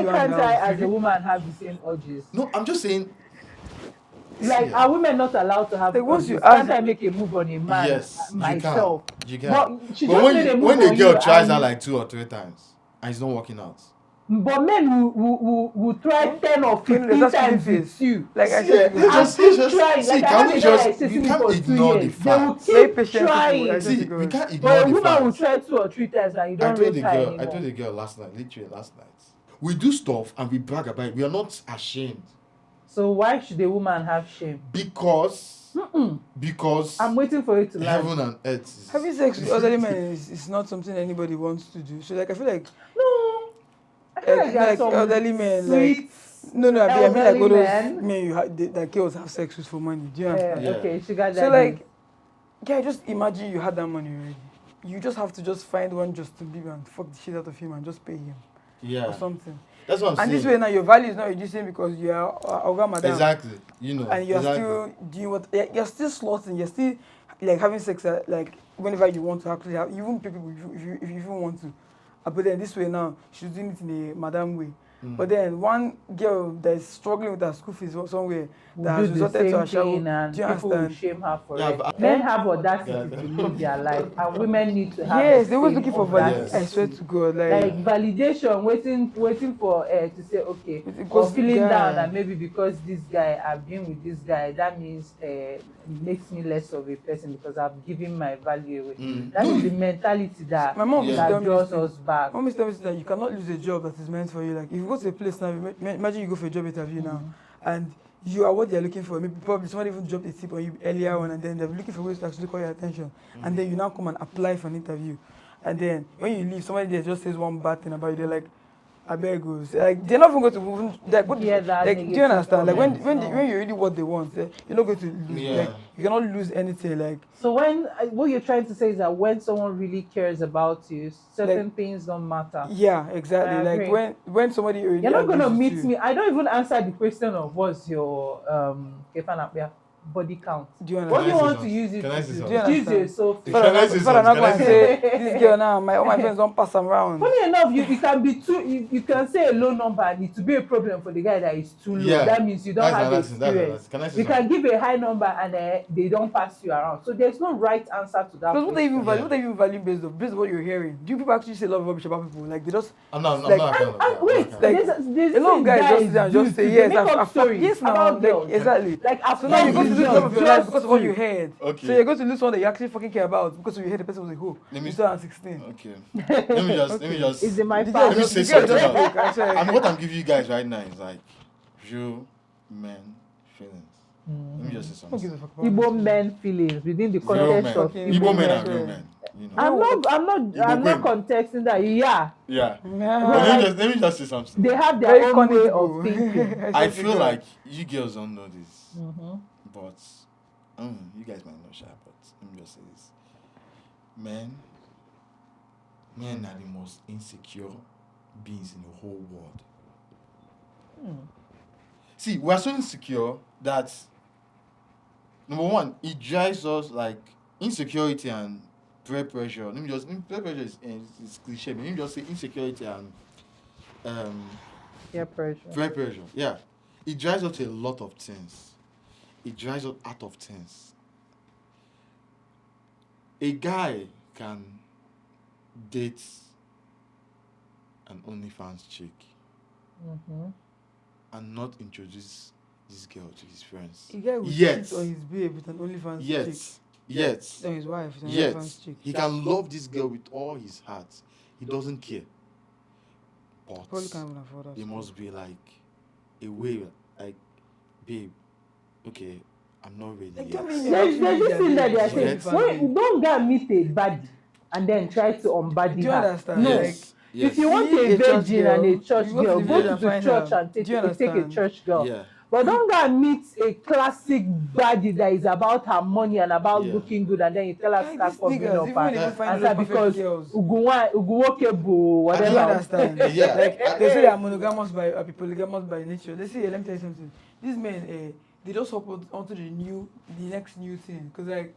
Speaker 3: can't I, as a woman, have the same urges?
Speaker 1: No, I'm just saying.
Speaker 3: Like,
Speaker 1: Yeah.
Speaker 3: are women not allowed to have
Speaker 2: Like, once
Speaker 3: urges?
Speaker 2: you
Speaker 3: Can't
Speaker 2: ask-
Speaker 3: I make a move on a man
Speaker 1: Yes,
Speaker 3: myself?
Speaker 1: you can.
Speaker 3: But she
Speaker 1: But
Speaker 3: just
Speaker 1: when
Speaker 3: made a move
Speaker 1: when the
Speaker 3: on
Speaker 1: girl
Speaker 3: you
Speaker 1: tries
Speaker 3: and-
Speaker 1: her like 2 or 3 times and it's not working out.
Speaker 3: But men will try 10 or 15
Speaker 2: That's
Speaker 3: times
Speaker 2: stupid.
Speaker 3: with you.
Speaker 2: Like I
Speaker 1: See,
Speaker 2: said,
Speaker 1: it's just-
Speaker 3: keep
Speaker 1: just-
Speaker 3: trying.
Speaker 1: see,
Speaker 3: Like, I
Speaker 1: can
Speaker 3: have
Speaker 1: we
Speaker 3: a guy
Speaker 1: just-
Speaker 3: that is chasing
Speaker 1: you
Speaker 3: me
Speaker 1: can't
Speaker 3: for 2
Speaker 1: ignore the
Speaker 3: years. They will
Speaker 1: fact.
Speaker 2: Very
Speaker 3: keep
Speaker 2: patient people,
Speaker 3: trying.
Speaker 2: I
Speaker 1: See,
Speaker 2: just go,
Speaker 1: we can't ignore
Speaker 3: But a
Speaker 1: the
Speaker 3: woman will
Speaker 1: fact.
Speaker 3: try 2 or 3 times and you
Speaker 1: I
Speaker 3: don't
Speaker 1: told the
Speaker 3: rate her
Speaker 1: girl.
Speaker 3: anymore.
Speaker 1: I told the girl last night, literally last night. We do stuff and we brag about it. We are not ashamed
Speaker 3: So why should a woman have shame?
Speaker 1: because
Speaker 3: I'm waiting for it to land.
Speaker 1: heaven and earth. Is,
Speaker 2: having sex with elderly men is not something anybody wants to do. So like I feel like
Speaker 3: No. I feel like there are
Speaker 2: like
Speaker 3: some
Speaker 2: elderly men,
Speaker 3: sweet,
Speaker 2: like no, I mean like all
Speaker 3: elderly
Speaker 2: those
Speaker 3: men.
Speaker 2: men that girls have sex with for money. Do you understand?
Speaker 1: Yeah.
Speaker 3: Okay, sugar daddy.
Speaker 2: So like, yeah, just imagine you had that money already. You just have to just find one Justin Bieber and fuck the shit out of him and just pay him or
Speaker 1: yeah,
Speaker 2: something.
Speaker 1: that's what I'm
Speaker 2: And
Speaker 1: saying.
Speaker 2: this way now your value is not reducing because you are Oga Madam.
Speaker 1: Exactly, you know.
Speaker 2: And you're
Speaker 1: exactly.
Speaker 2: still doing what you're still slotting, you're still like having sex like whenever you want to actually have, even people if you even want to. But then this way now she's doing it in a madam way. But then one girl that is struggling with her school fees or somewhere that has
Speaker 3: do the
Speaker 2: resorted to
Speaker 3: same
Speaker 2: a shower.
Speaker 3: thing and
Speaker 2: Do you
Speaker 3: people will
Speaker 2: understand?
Speaker 3: shame her for
Speaker 1: Yeah,
Speaker 3: it.
Speaker 1: but-
Speaker 3: Men have audacity
Speaker 1: Yeah.
Speaker 3: to live their life, and women need to have.
Speaker 2: Yes,
Speaker 3: the
Speaker 2: they're always
Speaker 3: same
Speaker 2: looking for
Speaker 3: audacity.
Speaker 2: validation. I swear to God,
Speaker 3: Like validation, waiting for to say okay,
Speaker 2: It
Speaker 3: or
Speaker 2: goes
Speaker 3: feeling
Speaker 2: guy.
Speaker 3: down that maybe because this guy I've been with this guy, that means makes me less of a person because I've given my value away. That is the mentality that
Speaker 2: My mom used to
Speaker 1: Yeah.
Speaker 2: tell
Speaker 3: that
Speaker 2: me
Speaker 3: draws
Speaker 2: this
Speaker 3: us back.
Speaker 2: Mom used to tell me that you cannot lose a job that is meant for you. Like if you go to a place now, imagine you go for a job interview now, and you are what they're looking for. Maybe probably somebody even dropped a tip on you earlier on, and then they're looking for ways to actually call your attention. And then you now come and apply for an interview, and then when you leave, somebody there just says one bad thing about you. They're like, I beg you. Like they're not even going to move. Like what?
Speaker 3: Yeah, that
Speaker 2: like do you
Speaker 3: negative
Speaker 2: understand? Like
Speaker 3: comments,
Speaker 2: when
Speaker 3: no.
Speaker 2: you're really what they want, you're not going to lose.
Speaker 1: Yeah.
Speaker 2: Like you cannot lose anything. Like
Speaker 3: So when what you're trying to say is that when someone really cares about you, certain things don't matter.
Speaker 2: yeah, exactly.
Speaker 3: I
Speaker 2: Like
Speaker 3: agree.
Speaker 2: when somebody already
Speaker 3: You're not gonna
Speaker 2: agrees with
Speaker 3: meet
Speaker 2: you,
Speaker 3: me. I don't even answer the question of what's your body count.
Speaker 2: Do you
Speaker 3: What
Speaker 2: understand?
Speaker 3: do you
Speaker 1: say
Speaker 3: want to
Speaker 1: something?
Speaker 3: use it
Speaker 1: Can I
Speaker 3: to
Speaker 1: say
Speaker 3: do?
Speaker 1: something?
Speaker 2: Do you
Speaker 3: Use
Speaker 2: understand?
Speaker 3: your Sophie.
Speaker 1: Can I say
Speaker 2: Father, not
Speaker 1: something?
Speaker 2: go and
Speaker 1: Can I
Speaker 2: say
Speaker 1: say
Speaker 2: this girl now. All my friends don't pass am round.
Speaker 3: Funny enough, you can be too. You can say a low number and it to be a problem for the guy that is too low.
Speaker 1: Yeah.
Speaker 3: That means you don't
Speaker 1: That's
Speaker 3: have the
Speaker 1: another thing, that's
Speaker 3: experience.
Speaker 1: another thing. Can I say
Speaker 3: You
Speaker 1: something?
Speaker 3: can give a high number and they don't pass you around. So there's no right answer to that.
Speaker 2: Because what they even
Speaker 3: question.
Speaker 2: value, what they even value based on what you're hearing. Do people actually say a lot of rubbish about people? Like they just
Speaker 1: I'm not. I'm
Speaker 2: Like,
Speaker 1: not.
Speaker 3: And
Speaker 1: I'm
Speaker 3: wait,
Speaker 1: not.
Speaker 2: like,
Speaker 3: there's
Speaker 2: a lot of guys just sit down and just say yes.
Speaker 3: Make up
Speaker 2: I've
Speaker 3: stories
Speaker 2: yes now.
Speaker 3: about
Speaker 2: Like,
Speaker 3: girls.
Speaker 2: exactly.
Speaker 3: Like I've
Speaker 2: So now you're going to lose some of your life because of what you
Speaker 3: heard.
Speaker 2: heard.
Speaker 1: Okay.
Speaker 2: So you're going to lose someone that you actually fucking care about because you heard the person was a hoe.
Speaker 1: Let me-
Speaker 2: In 2016.
Speaker 1: Okay. Let me just. Let me just.
Speaker 3: Is it my
Speaker 2: The
Speaker 3: part?
Speaker 2: girl
Speaker 1: Let me
Speaker 2: just-
Speaker 1: say
Speaker 2: the girl
Speaker 1: something
Speaker 2: just
Speaker 1: now.
Speaker 2: broke, I swear.
Speaker 1: And what I'm giving you guys right now is like real men feelings. Let me just say
Speaker 2: Who gives
Speaker 1: something.
Speaker 2: a fuck about
Speaker 3: Igbo
Speaker 2: this?
Speaker 3: men feelings within the
Speaker 1: Real
Speaker 3: context
Speaker 1: men.
Speaker 3: of
Speaker 2: Igbo
Speaker 1: Igbo men
Speaker 2: men.
Speaker 1: are real men. You know.
Speaker 3: I'm
Speaker 1: Igbo
Speaker 3: not
Speaker 1: men.
Speaker 3: contexting that. Yeah,
Speaker 1: Yeah.
Speaker 2: Yeah.
Speaker 1: But let me just say something.
Speaker 3: they have
Speaker 2: Very
Speaker 3: their own
Speaker 2: cunning
Speaker 3: way
Speaker 2: people.
Speaker 3: of thinking.
Speaker 1: I
Speaker 2: swear to
Speaker 1: feel
Speaker 2: God.
Speaker 1: like you girls don't know this,
Speaker 3: Mm-hmm.
Speaker 1: but you guys might not share. But let me just say this: men are the most insecure beings in the whole world. See, we are so insecure that number one, it drives us like insecurity and peer pressure. Peer pressure is cliche. Let me just say insecurity and
Speaker 3: Peer pressure.
Speaker 1: peer pressure. Yeah, it drives us to a lot of things. it dries up out of things. A guy can date an OnlyFans chick and not introduce this girl to his friends.
Speaker 2: A guy will
Speaker 1: Yet.
Speaker 2: cheat on his babe with an OnlyFans chick.
Speaker 1: Yet.
Speaker 2: On his wife with an
Speaker 1: Yet.
Speaker 2: OnlyFans chick.
Speaker 1: He can love this girl with all his heart. He doesn't care. But
Speaker 2: Probably can't even afford that.
Speaker 1: there must be like a way, like, babe, okay, I'm not ready
Speaker 2: Like,
Speaker 1: yet.
Speaker 2: I mean,
Speaker 3: There's this thing that they are saying.
Speaker 1: Yes.
Speaker 3: When don't go and meet a baddie and then try to unbuddy
Speaker 2: Do you
Speaker 3: her.
Speaker 2: understand?
Speaker 3: No.
Speaker 1: Yes. Yes.
Speaker 3: If you want
Speaker 2: See
Speaker 3: a
Speaker 2: a church
Speaker 3: virgin and a
Speaker 2: girl,
Speaker 3: church
Speaker 2: you go to
Speaker 3: girl,
Speaker 2: the
Speaker 3: go
Speaker 2: village
Speaker 3: to
Speaker 2: and
Speaker 3: the
Speaker 2: find
Speaker 3: church
Speaker 2: her.
Speaker 3: and
Speaker 2: Do you
Speaker 3: take a
Speaker 2: understand?
Speaker 3: church girl.
Speaker 1: Yeah.
Speaker 3: But don't go and meet a classic baddie that is about her money and about
Speaker 1: Yeah.
Speaker 3: looking good, and then you tell her
Speaker 2: Like,
Speaker 3: start
Speaker 2: these
Speaker 3: covering
Speaker 2: niggas,
Speaker 3: up
Speaker 2: even when they
Speaker 3: her
Speaker 2: even find
Speaker 3: and
Speaker 2: those
Speaker 3: say
Speaker 2: perfect
Speaker 3: because
Speaker 2: girls.
Speaker 3: Uguwoke bo
Speaker 2: Do
Speaker 3: whatever.
Speaker 2: you understand?
Speaker 1: Yeah.
Speaker 2: Like they say they are monogamous by polygamous by nature. They say, let me tell you something. These men, they just hop onto the next new thing. Cause like,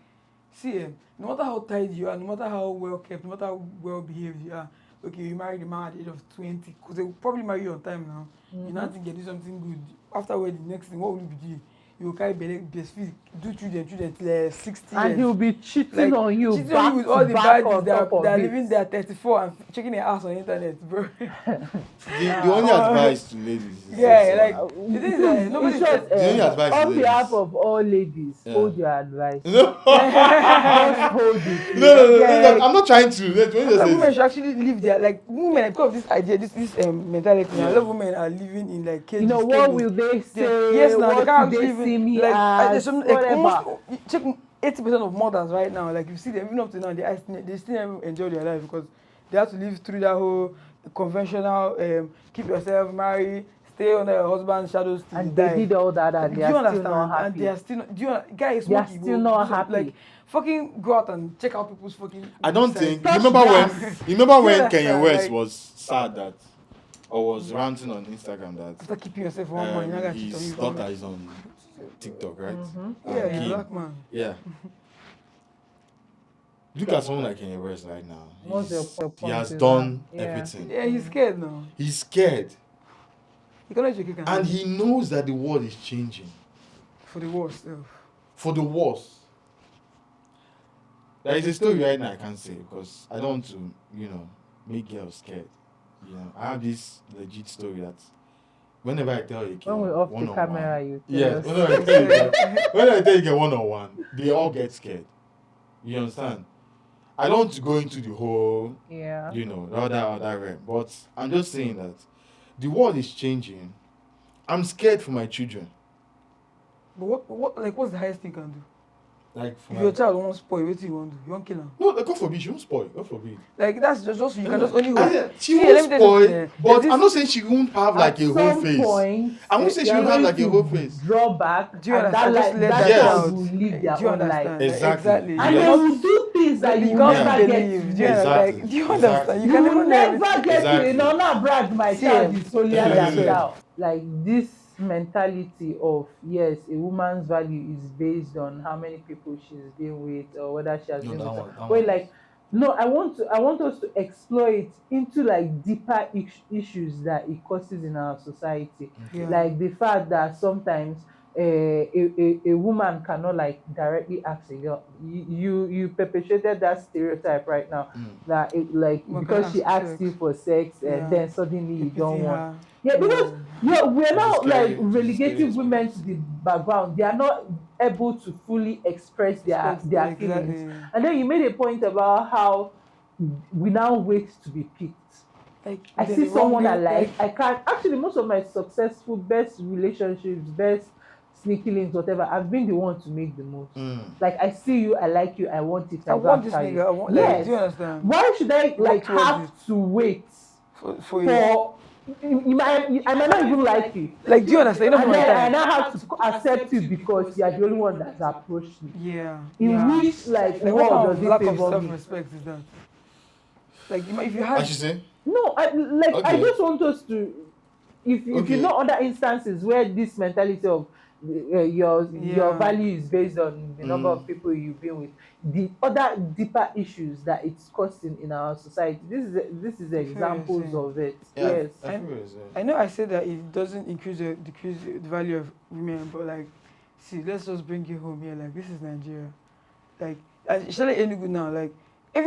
Speaker 2: see, no matter how tight you are, no matter how well kept, no matter how well behaved you are, okay, you marry the man at the age of 20, cause they will probably marry you on time now. You now think you do something good. After the next thing, what will you be doing? You will carry breastfeed, do children till 60
Speaker 3: And
Speaker 2: years.
Speaker 3: he'll be cheating
Speaker 2: Like,
Speaker 3: on you
Speaker 2: cheating
Speaker 3: back
Speaker 2: on you with
Speaker 3: to
Speaker 2: all the
Speaker 3: back
Speaker 2: baddies
Speaker 3: on
Speaker 2: that
Speaker 3: top of
Speaker 2: are
Speaker 3: it.
Speaker 2: living there 34 and checking their ass on the internet, bro.
Speaker 1: The only advice to ladies is
Speaker 2: Yeah,
Speaker 1: this,
Speaker 2: like, the thing is that nobody
Speaker 3: In short,
Speaker 1: The only advice
Speaker 3: on
Speaker 1: is
Speaker 3: behalf
Speaker 1: ladies.
Speaker 3: of all ladies,
Speaker 1: Yeah.
Speaker 3: hold your advice.
Speaker 1: no,
Speaker 3: Just hold it.
Speaker 1: no, I'm not trying to. Let me just
Speaker 2: like,
Speaker 1: say
Speaker 2: women
Speaker 1: this.
Speaker 2: should actually live their, like, women, because of this idea, this mentality,
Speaker 1: Yeah.
Speaker 2: a lot of women are living in, like, cages.
Speaker 3: You know, what will they say?
Speaker 2: Yes, now, they
Speaker 3: What
Speaker 2: can't
Speaker 3: do they
Speaker 2: actually
Speaker 3: see
Speaker 2: even,
Speaker 3: me
Speaker 2: like,
Speaker 3: as?
Speaker 2: like,
Speaker 3: Whatever.
Speaker 2: almost, check 80% of mothers right now, like, you see them, even up to now, they still never enjoy their life because they have to live through that whole conventional, keep yourself, marry, stay under your husband's shadows till you
Speaker 3: And
Speaker 2: die.
Speaker 3: they did all that, and
Speaker 2: Do
Speaker 3: they
Speaker 2: you
Speaker 3: are still
Speaker 2: understand?
Speaker 3: not
Speaker 2: And they
Speaker 3: happy.
Speaker 2: are still not, do you guys
Speaker 3: They are
Speaker 2: smoky,
Speaker 3: still
Speaker 2: bro.
Speaker 3: not
Speaker 2: Do some-
Speaker 3: happy.
Speaker 2: Like, fucking go out and check out people's fucking.
Speaker 1: I don't
Speaker 2: websites.
Speaker 1: think.
Speaker 3: Touch
Speaker 1: Remember
Speaker 3: grass.
Speaker 1: when
Speaker 2: Yeah,
Speaker 1: Kanye West
Speaker 2: like-
Speaker 1: was sad that, or was ranting on Instagram that
Speaker 2: After keeping yourself for 1 month, you're not gonna cheat on
Speaker 1: his
Speaker 2: you.
Speaker 1: daughter is on TikTok, right?
Speaker 2: Yeah,
Speaker 1: And
Speaker 2: he's a
Speaker 1: Kim.
Speaker 2: black man.
Speaker 1: Yeah. Look at someone like Kanye West right now.
Speaker 3: What's your
Speaker 1: He
Speaker 3: point
Speaker 1: has
Speaker 3: in
Speaker 1: done
Speaker 3: that? Yeah.
Speaker 1: everything.
Speaker 2: Yeah, he's scared now.
Speaker 1: He's scared,
Speaker 2: He cannot take it
Speaker 1: and he knows that the world is changing
Speaker 2: for the war still.
Speaker 1: for the worse. There is a story right now I can't say because I don't want to, make girls scared. I have this legit story that whenever I tell a girl
Speaker 3: When we're off the
Speaker 1: one-on-one-
Speaker 3: camera, you tell
Speaker 1: Yes,
Speaker 3: us.
Speaker 1: whenever I tell you get one-on-one, they all get scared. You understand? I don't want to go into the whole,
Speaker 3: Yeah.
Speaker 1: other realm, but I'm just saying that the world is changing. I'm scared for my children.
Speaker 2: But what's the highest thing you can do?
Speaker 1: Like, for
Speaker 2: If
Speaker 1: my,
Speaker 2: your child won't spoil, what do you want to do? You want to kill him?
Speaker 1: no, like, God forbid, she won't spoil. God forbid.
Speaker 2: Like, that's just you can just only hope.
Speaker 1: She
Speaker 2: See,
Speaker 1: won't
Speaker 2: let me tell you
Speaker 1: spoil,
Speaker 2: something,
Speaker 1: but
Speaker 2: there's
Speaker 1: I'm not saying she won't have like a
Speaker 3: At
Speaker 1: whole
Speaker 3: some
Speaker 1: face.
Speaker 3: point,
Speaker 1: I won't say she
Speaker 3: you're
Speaker 1: won't have
Speaker 3: going
Speaker 1: like a
Speaker 3: to
Speaker 1: whole face.
Speaker 3: draw back,
Speaker 2: Do you
Speaker 3: and that,
Speaker 2: understand? Just let
Speaker 3: that
Speaker 1: that
Speaker 3: child
Speaker 1: out.
Speaker 3: will live
Speaker 2: Do
Speaker 3: their
Speaker 2: you
Speaker 3: own
Speaker 2: understand?
Speaker 3: life.
Speaker 1: Exactly.
Speaker 3: And
Speaker 1: Yes.
Speaker 3: they will do things that
Speaker 2: Like,
Speaker 3: you
Speaker 2: you
Speaker 3: will
Speaker 2: can't
Speaker 3: never
Speaker 2: believe.
Speaker 3: get
Speaker 2: Do you
Speaker 3: to.
Speaker 1: Exactly.
Speaker 2: like? Do you
Speaker 1: Exactly.
Speaker 2: understand?
Speaker 3: You
Speaker 2: can
Speaker 3: will
Speaker 2: even
Speaker 3: never get to
Speaker 1: Exactly.
Speaker 3: it. No, not brag, my
Speaker 2: See,
Speaker 3: child is holier than
Speaker 1: Exactly.
Speaker 3: thou. Like this mentality of, yes, a woman's value is based on how many people she's been with or whether she has
Speaker 1: No,
Speaker 3: been
Speaker 1: that
Speaker 3: with.
Speaker 1: one- that
Speaker 3: Wait,
Speaker 1: one.
Speaker 3: like, no, I want us to explore it into like deeper issues that it causes in our society.
Speaker 2: Yeah.
Speaker 3: Like the fact that sometimes a woman cannot like directly ask a girl. You perpetuated that stereotype right now that like
Speaker 2: Woman
Speaker 3: because
Speaker 2: can
Speaker 3: she
Speaker 2: ask for
Speaker 3: asks
Speaker 2: sex.
Speaker 3: you for sex
Speaker 2: Yeah.
Speaker 3: and then suddenly you
Speaker 2: You
Speaker 3: don't
Speaker 2: pity
Speaker 3: want.
Speaker 2: her.
Speaker 3: Yeah, because we're
Speaker 1: It's
Speaker 3: not
Speaker 1: scary.
Speaker 3: like
Speaker 1: It's
Speaker 3: relegating
Speaker 1: scary
Speaker 3: women to
Speaker 1: experience.
Speaker 3: the background. They are not able to fully express their
Speaker 2: Exactly.
Speaker 3: feelings. And then you made a point about how we now wait to be picked.
Speaker 2: Like,
Speaker 3: I
Speaker 2: there's
Speaker 3: see
Speaker 2: a
Speaker 3: someone I
Speaker 2: wrong-
Speaker 3: like. I can't actually most of my successful, best relationships, best sneaky links, whatever. I've been the one to make the most. Like I see you, I like you, I want it.
Speaker 2: I
Speaker 3: go
Speaker 2: want this
Speaker 3: after
Speaker 2: nigga.
Speaker 3: you.
Speaker 2: I want,
Speaker 3: Yes.
Speaker 2: like, do you understand?
Speaker 3: Why should I like
Speaker 2: towards
Speaker 3: have
Speaker 2: it.
Speaker 3: to wait
Speaker 2: For you.
Speaker 3: for? I might not even like you.
Speaker 2: Like, do you understand? You know,
Speaker 3: And
Speaker 2: from my
Speaker 3: then I
Speaker 2: time.
Speaker 3: now have to accept you because you are the only one that's approached me.
Speaker 2: Yeah.
Speaker 3: In
Speaker 2: yeah.
Speaker 3: which like
Speaker 2: Like, what kind
Speaker 3: world
Speaker 2: of
Speaker 3: does it
Speaker 2: lack of
Speaker 3: favor me?
Speaker 2: self-respect is that? Like, if you
Speaker 1: I
Speaker 2: had,
Speaker 1: should say.
Speaker 3: No, I
Speaker 1: Okay.
Speaker 3: just want us to, if
Speaker 1: Okay.
Speaker 3: you know other instances where this mentality of your
Speaker 2: Yeah.
Speaker 3: value is based on the number of people you've been with, the other deeper issues that it's causing in our society. This is examples
Speaker 2: saying.
Speaker 3: of it.
Speaker 1: Yeah,
Speaker 3: Yes.
Speaker 1: I feel it's,
Speaker 2: I know I said that it doesn't decrease the value of women, but like, see, let's just bring it home here. Like, this is Nigeria. Like, especially Enugu now. Like, I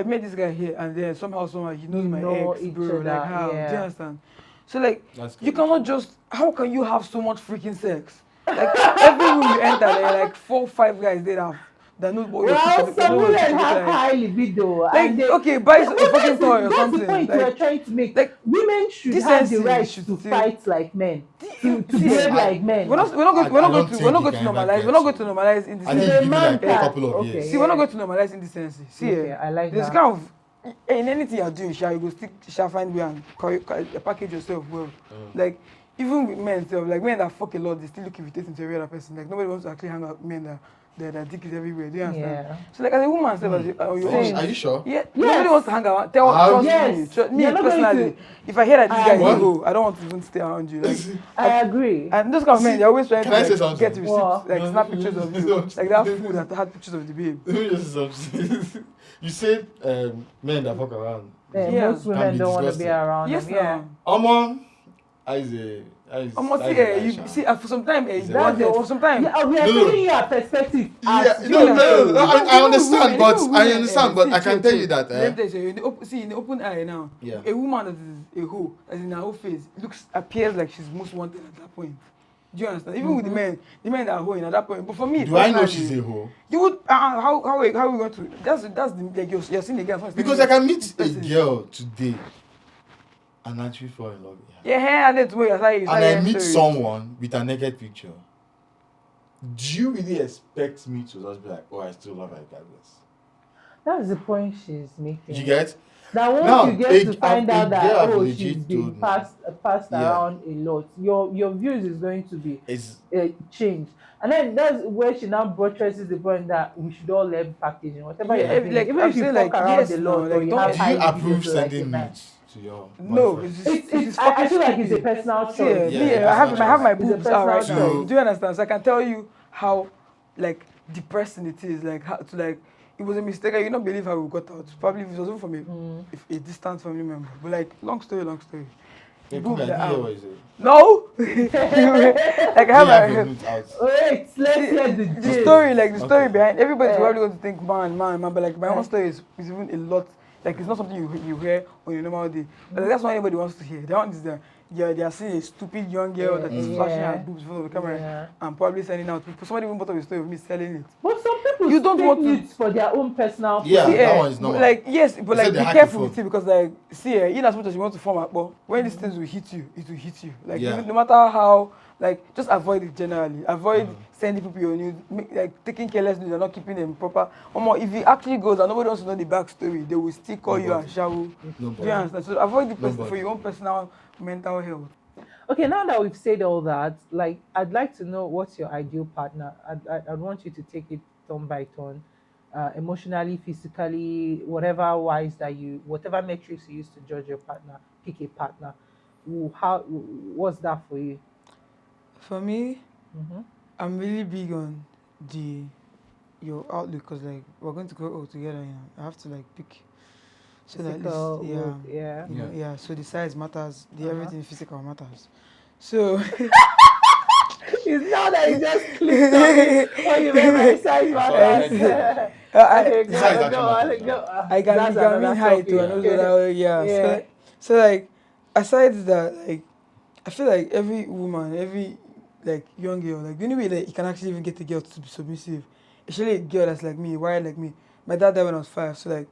Speaker 2: met this guy here, and then somehow he knows my ex, bro. Like, how? Do you understand? So, like, you cannot just. How can you have so much freaking sex? Like, every room you enter, there are like 4, 5 guys there that knows what you're
Speaker 3: well, some women have high libido.
Speaker 2: Like, okay, buy a fucking toy or something.
Speaker 3: That's the point we're trying to make.
Speaker 2: Like,
Speaker 3: women should have the right to fight like men, to behave like men.
Speaker 2: We're not going to normalize indecency.
Speaker 1: I think like a couple of years.
Speaker 2: See, we're not going to normalize indecency. See,
Speaker 3: I like
Speaker 2: there's
Speaker 3: that.
Speaker 2: kind of in anything you're doing, you go find way and package yourself well. Like, even with men, like men that fuck a lot, they still look irritating to every other person. Like, nobody wants to actually hang out with men that their dick is everywhere. Do you understand?
Speaker 3: Yeah.
Speaker 2: So, like, as a woman,
Speaker 1: Are you sure?
Speaker 2: Yeah, nobody wants to hang out. Trust me personally. If I hear that this guy is go, I don't want to even stay around you. Like,
Speaker 3: I agree.
Speaker 2: And those kind of men, they're always trying to get receipts,
Speaker 3: Well,
Speaker 2: snap pictures of you, like that food that had pictures of the babe.
Speaker 1: Let me just say something. You said men that fuck around.
Speaker 2: Yeah.
Speaker 3: Most women don't want to be around
Speaker 2: Yes,
Speaker 3: them. Yeah.
Speaker 2: For some time, for some time.
Speaker 3: Yeah, we are telling you our perspective.
Speaker 1: I understand, but I can tell you that.
Speaker 2: Let me tell you, in the open eye now, a woman that is a hoe, as in her whole face, appears like she's most wanted at that point. Do you understand? Even with the men that are hoeing at that point. But for me,
Speaker 1: do I know she's a hoe?
Speaker 2: You would how are we going to? That's the like you're seeing again.
Speaker 1: Because I can meet a girl today and actually fall in love with her.
Speaker 2: Yeah, and
Speaker 1: I meet someone with a naked picture. Do you really expect me to just be like, oh, I still love her regardless?
Speaker 3: That's the point she's making.
Speaker 1: You get?
Speaker 3: That once you get to find out that she's been passed around a lot, your views is going to be changed. And then that's where she now buttresses the point that we should all learn packaging, whatever you're doing.
Speaker 2: Like,
Speaker 3: even if you fuck around a lot, or you have
Speaker 1: do you approve sending nudes to your
Speaker 2: no,
Speaker 3: I feel like it's a personal choice.
Speaker 2: I have my boobs out right now.
Speaker 1: choice.
Speaker 2: Do you understand? So I can tell you how like depressing it is. Like how to like it was a mistake. I not believe how we got out. Probably it was even from a distant family member. But like long story. No. Like I have
Speaker 3: Wait, let's hear
Speaker 2: the story. Like the story behind everybody's probably going to think man. But like my own story is even a lot. Like it's not something you hear on a normal day. But like, that's what anybody wants to hear. They want is that they are seeing a stupid young girl that is flashing her boobs in front of the camera and probably sending out people. Somebody even bought up a story of me selling it.
Speaker 3: But some people you don't want it for their own personal.
Speaker 1: That one is normal.
Speaker 2: Like yes, but like be careful with it because like in as much as you want to form up, but when these things will hit you, it will hit you. Like no matter how. Like, just avoid it generally. Avoid sending people your news, like taking careless news and not keeping them proper. If it actually goes and nobody wants to know the backstory, they will still call you and shout. Do you understand? So avoid the person for your own personal mental health.
Speaker 3: Okay, now that we've said all that, like, I'd like to know what's your ideal partner. I'd want you to take it turn by turn, emotionally, physically, whatever metrics you use to judge your partner, pick a partner. What's that for you?
Speaker 2: For me, I'm really big on your outlook because like we're going to grow old together. I have to like pick. So that so the size matters. Everything physical matters. So
Speaker 3: it's not that you just clicked on you remember size matters.
Speaker 2: I can mean height too, and also So like aside that, like I feel like every woman, every like young girl, like the only way that you can actually even get a girl to be submissive, especially a girl that's like me, wired like me. My dad died when I was 5, so like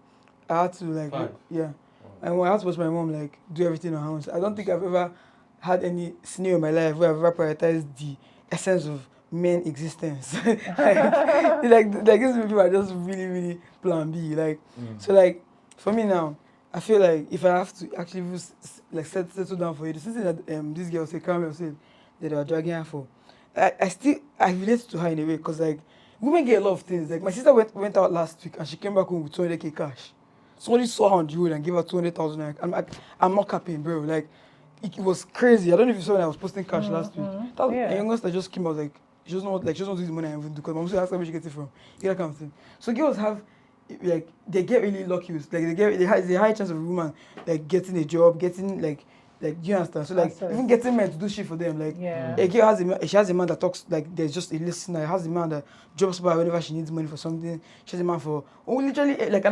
Speaker 2: I had to like and when I had to watch my mom like do everything in her house. I don't think I've ever had any scenario in my life where I've ever prioritized the essence of men existence. like these people are just really, really plan B. Like so like for me now, I feel like if I have to actually like settle down for you, the thing that this girl said, Caramel said that they were dragging her for, I relate to her in a way because like women get a lot of things. Like my sister went out last week and she came back home with 200k cash. Somebody saw her on the road and gave her 200,000. I'm not capping, bro. Like it was crazy. I don't know if you saw when I was posting cash last week. That was the youngest that just came out like she doesn't want to use the money and even do because my mom said ask her where she gets it from. That kind of thing. So girls have like they get really lucky with like there's a high chance of a woman like getting a job, getting like Like, do you understand? So like,
Speaker 3: Access.
Speaker 2: even getting men to do shit for them, like,
Speaker 3: Yeah.
Speaker 2: a girl has she has a man that talks like there's just a listener. Has a man that drops by whenever she needs money for something. She has a man for literally like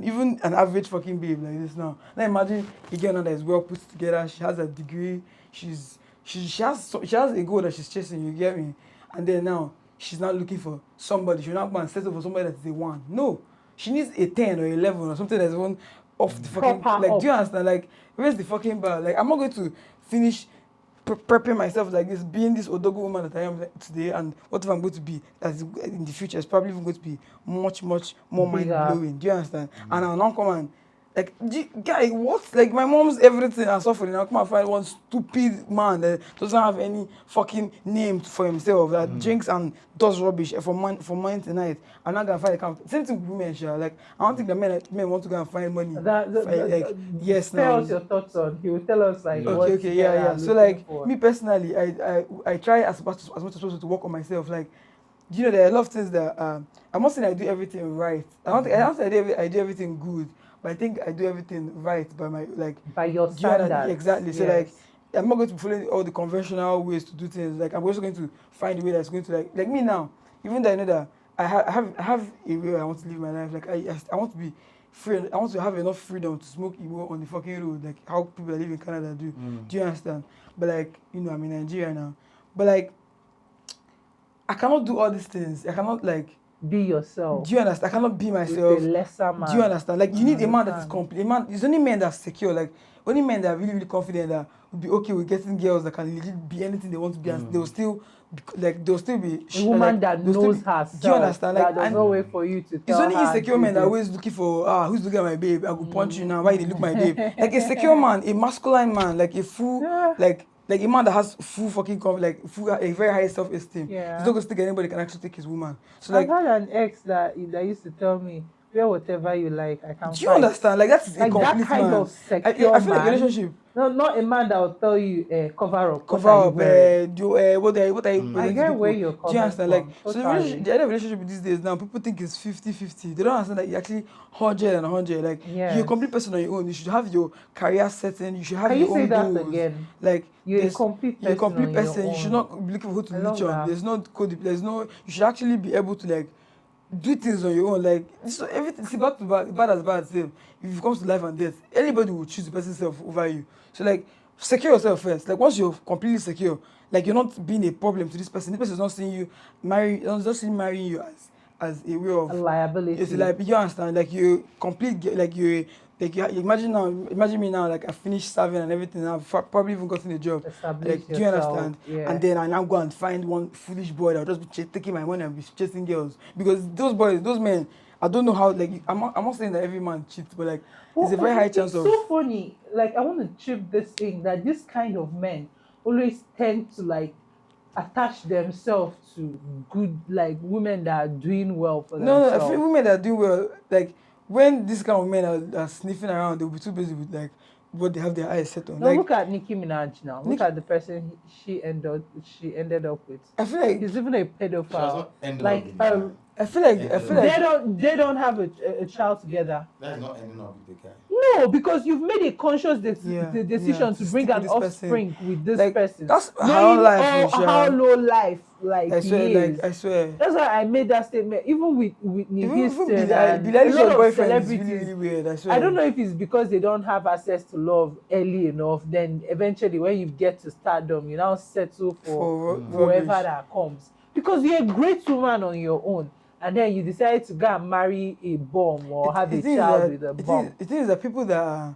Speaker 2: even an average fucking babe like this now. Now imagine a girl now that is well put together. She has a degree. She has a goal that she's chasing. You get me? And then now she's not looking for somebody. She's not going to settle for somebody that is a 1. No, she needs a 10 or 11 or something that's one off the fucking
Speaker 3: Proper
Speaker 2: like.
Speaker 3: up.
Speaker 2: Do you understand? Like, where's the fucking bar? Like, I'm not going to finish prepping myself like this, being this Odogo woman that I am today, and whatever I'm going to be as in the future is probably even going to be much more mind
Speaker 3: Bigger.
Speaker 2: blowing. Do you understand? And I'll not come and like, guy, what? Like, my mom's everything and suffering. I'll come and find one stupid man that doesn't have any fucking name for himself, that drinks and does rubbish from morning to night. I'm not gonna find a camp. Same thing with women, sure. Like, I don't think that men want to go and find money. Yes,
Speaker 3: tell
Speaker 2: now.
Speaker 3: us your thoughts on. He will tell us like what.
Speaker 2: Okay, yeah. So like me personally, I try as much as possible to work on myself. Like, you know, there are a lot of things that I'm not saying I do everything right. I don't say I do everything good, but I think I do everything right by my like.
Speaker 3: By your
Speaker 2: Do you understand?
Speaker 3: standards.
Speaker 2: Exactly. So
Speaker 3: Yes.
Speaker 2: like, I'm not going to be following all the conventional ways to do things. Like, I'm also going to find a way that's going to like me now. Even though I know that I have a way I want to live my life. Like, I want to be free. I want to have enough freedom to smoke Igbo on the fucking road, like how people that live in Canada do. Do you understand? But like, you know, I'm in Nigeria now. But like, I cannot do all these things. I cannot like.
Speaker 3: Be yourself.
Speaker 2: Do you understand? I cannot be myself.
Speaker 3: With a lesser man.
Speaker 2: Do you understand? Like, you need a man that is
Speaker 3: understand.
Speaker 2: complete. A man, it's only men that's secure. Like, only men that are really, really confident that would be okay with getting girls that can legit be anything they want to be, and they'll still be
Speaker 3: A woman
Speaker 2: like,
Speaker 3: that
Speaker 2: they'll still
Speaker 3: knows
Speaker 2: be-
Speaker 3: herself.
Speaker 2: Do you understand? Like,
Speaker 3: that does
Speaker 2: and
Speaker 3: not wait for you to tell
Speaker 2: it's only
Speaker 3: her
Speaker 2: insecure men that
Speaker 3: to-
Speaker 2: always looking for who's looking at my babe? I will punch you now. Why you look my babe? Like a secure man, a masculine man, like a full
Speaker 3: Yeah.
Speaker 2: like a man that has full fucking a very high self-esteem.
Speaker 3: Yeah.
Speaker 2: He's not gonna think anybody can actually take his woman. So
Speaker 3: I've
Speaker 2: like,
Speaker 3: had an ex that used to tell me, wear whatever you like, I can
Speaker 2: do you
Speaker 3: fight.
Speaker 2: understand? Like, that's a
Speaker 3: Like
Speaker 2: complete
Speaker 3: that kind
Speaker 2: man.
Speaker 3: of secure
Speaker 2: I feel like
Speaker 3: man.
Speaker 2: relationship.
Speaker 3: No, not a man that will tell you, cover up.
Speaker 2: Cover
Speaker 3: what are you
Speaker 2: up,
Speaker 3: wearing?
Speaker 2: what are you
Speaker 3: I
Speaker 2: presenting
Speaker 3: get where
Speaker 2: people?
Speaker 3: you're
Speaker 2: Do you
Speaker 3: coming
Speaker 2: understand? Like,
Speaker 3: from.
Speaker 2: so
Speaker 3: Totally.
Speaker 2: the other relationship these days now, people think it's 50-50. They don't understand that you're actually 100 and 100. Like,
Speaker 3: Yes.
Speaker 2: you're a complete person on your own. You should have your career setting. You should have
Speaker 3: Can
Speaker 2: your
Speaker 3: you say
Speaker 2: own
Speaker 3: that
Speaker 2: goals.
Speaker 3: again?
Speaker 2: Like,
Speaker 3: You're a
Speaker 2: there's-
Speaker 3: complete
Speaker 2: you're a
Speaker 3: person
Speaker 2: complete
Speaker 3: on your
Speaker 2: person. You should
Speaker 3: own.
Speaker 2: not be looking for who to
Speaker 3: I love
Speaker 2: leech on.
Speaker 3: that.
Speaker 2: There's no code. There's no. You should actually be able to like do things on your own. Like, so everything. See, back to back, bad as bad. Same. If it comes to life and death, anybody will choose the person's self over you. So like, secure yourself first. Like, once you're completely secure, like you're not being a problem to this person. This person is not seeing you not seeing marrying you as a way of
Speaker 3: A liability.
Speaker 2: it's like, you understand, like you complete, like you imagine me now, like I finished serving and everything, I've probably even gotten a job.
Speaker 3: Establish
Speaker 2: Like, do you
Speaker 3: yourself,
Speaker 2: understand?
Speaker 3: yeah.
Speaker 2: And then I now go and find one foolish boy that will just be taking my money and be chasing girls. Because those men, I don't know how, like, I'm not saying that every man cheats, but like, there's a very high chance
Speaker 3: it's
Speaker 2: of.
Speaker 3: so funny. Like, I want to chip this in that this kind of men always tend to like attach themselves to good, like women that are doing well for
Speaker 2: No, I
Speaker 3: themselves.
Speaker 2: feel women that do well, like, when this kind of men are sniffing around, they'll be too busy with like what they have their eyes set on.
Speaker 3: No,
Speaker 2: Like,
Speaker 3: look at Nicki Minaj now. Look at the person she ended up with.
Speaker 2: I feel like
Speaker 3: He's even a
Speaker 1: She has
Speaker 3: pedophile.
Speaker 1: not ended
Speaker 3: Like,
Speaker 1: up with the guy.
Speaker 2: I feel like
Speaker 3: they don't have a child together.
Speaker 1: That is not ending up with the guy.
Speaker 3: No, because you've made a conscious decision to bring
Speaker 2: stick
Speaker 3: an
Speaker 2: with this person.
Speaker 3: offspring with this
Speaker 2: Like,
Speaker 3: person.
Speaker 2: that's how
Speaker 3: Knowing
Speaker 2: life is,
Speaker 3: how
Speaker 2: yeah.
Speaker 3: low life like
Speaker 2: I swear,
Speaker 3: he is.
Speaker 2: like I swear.
Speaker 3: That's why I made that statement. Even with Whitney
Speaker 2: Even
Speaker 3: Houston
Speaker 2: Billie
Speaker 3: and
Speaker 2: Billie
Speaker 3: a
Speaker 2: Eilish's
Speaker 3: lot of
Speaker 2: boyfriend is
Speaker 3: celebrities.
Speaker 2: really, really weird. I swear.
Speaker 3: I don't know if it's because they don't have access to love early enough. Then eventually, when you get to stardom, you now settle for whoever
Speaker 2: rubbish.
Speaker 3: that comes. Because you're a great woman on your own, and then you decide to go and marry a bum or have a child with a bum.
Speaker 2: The thing is that people that are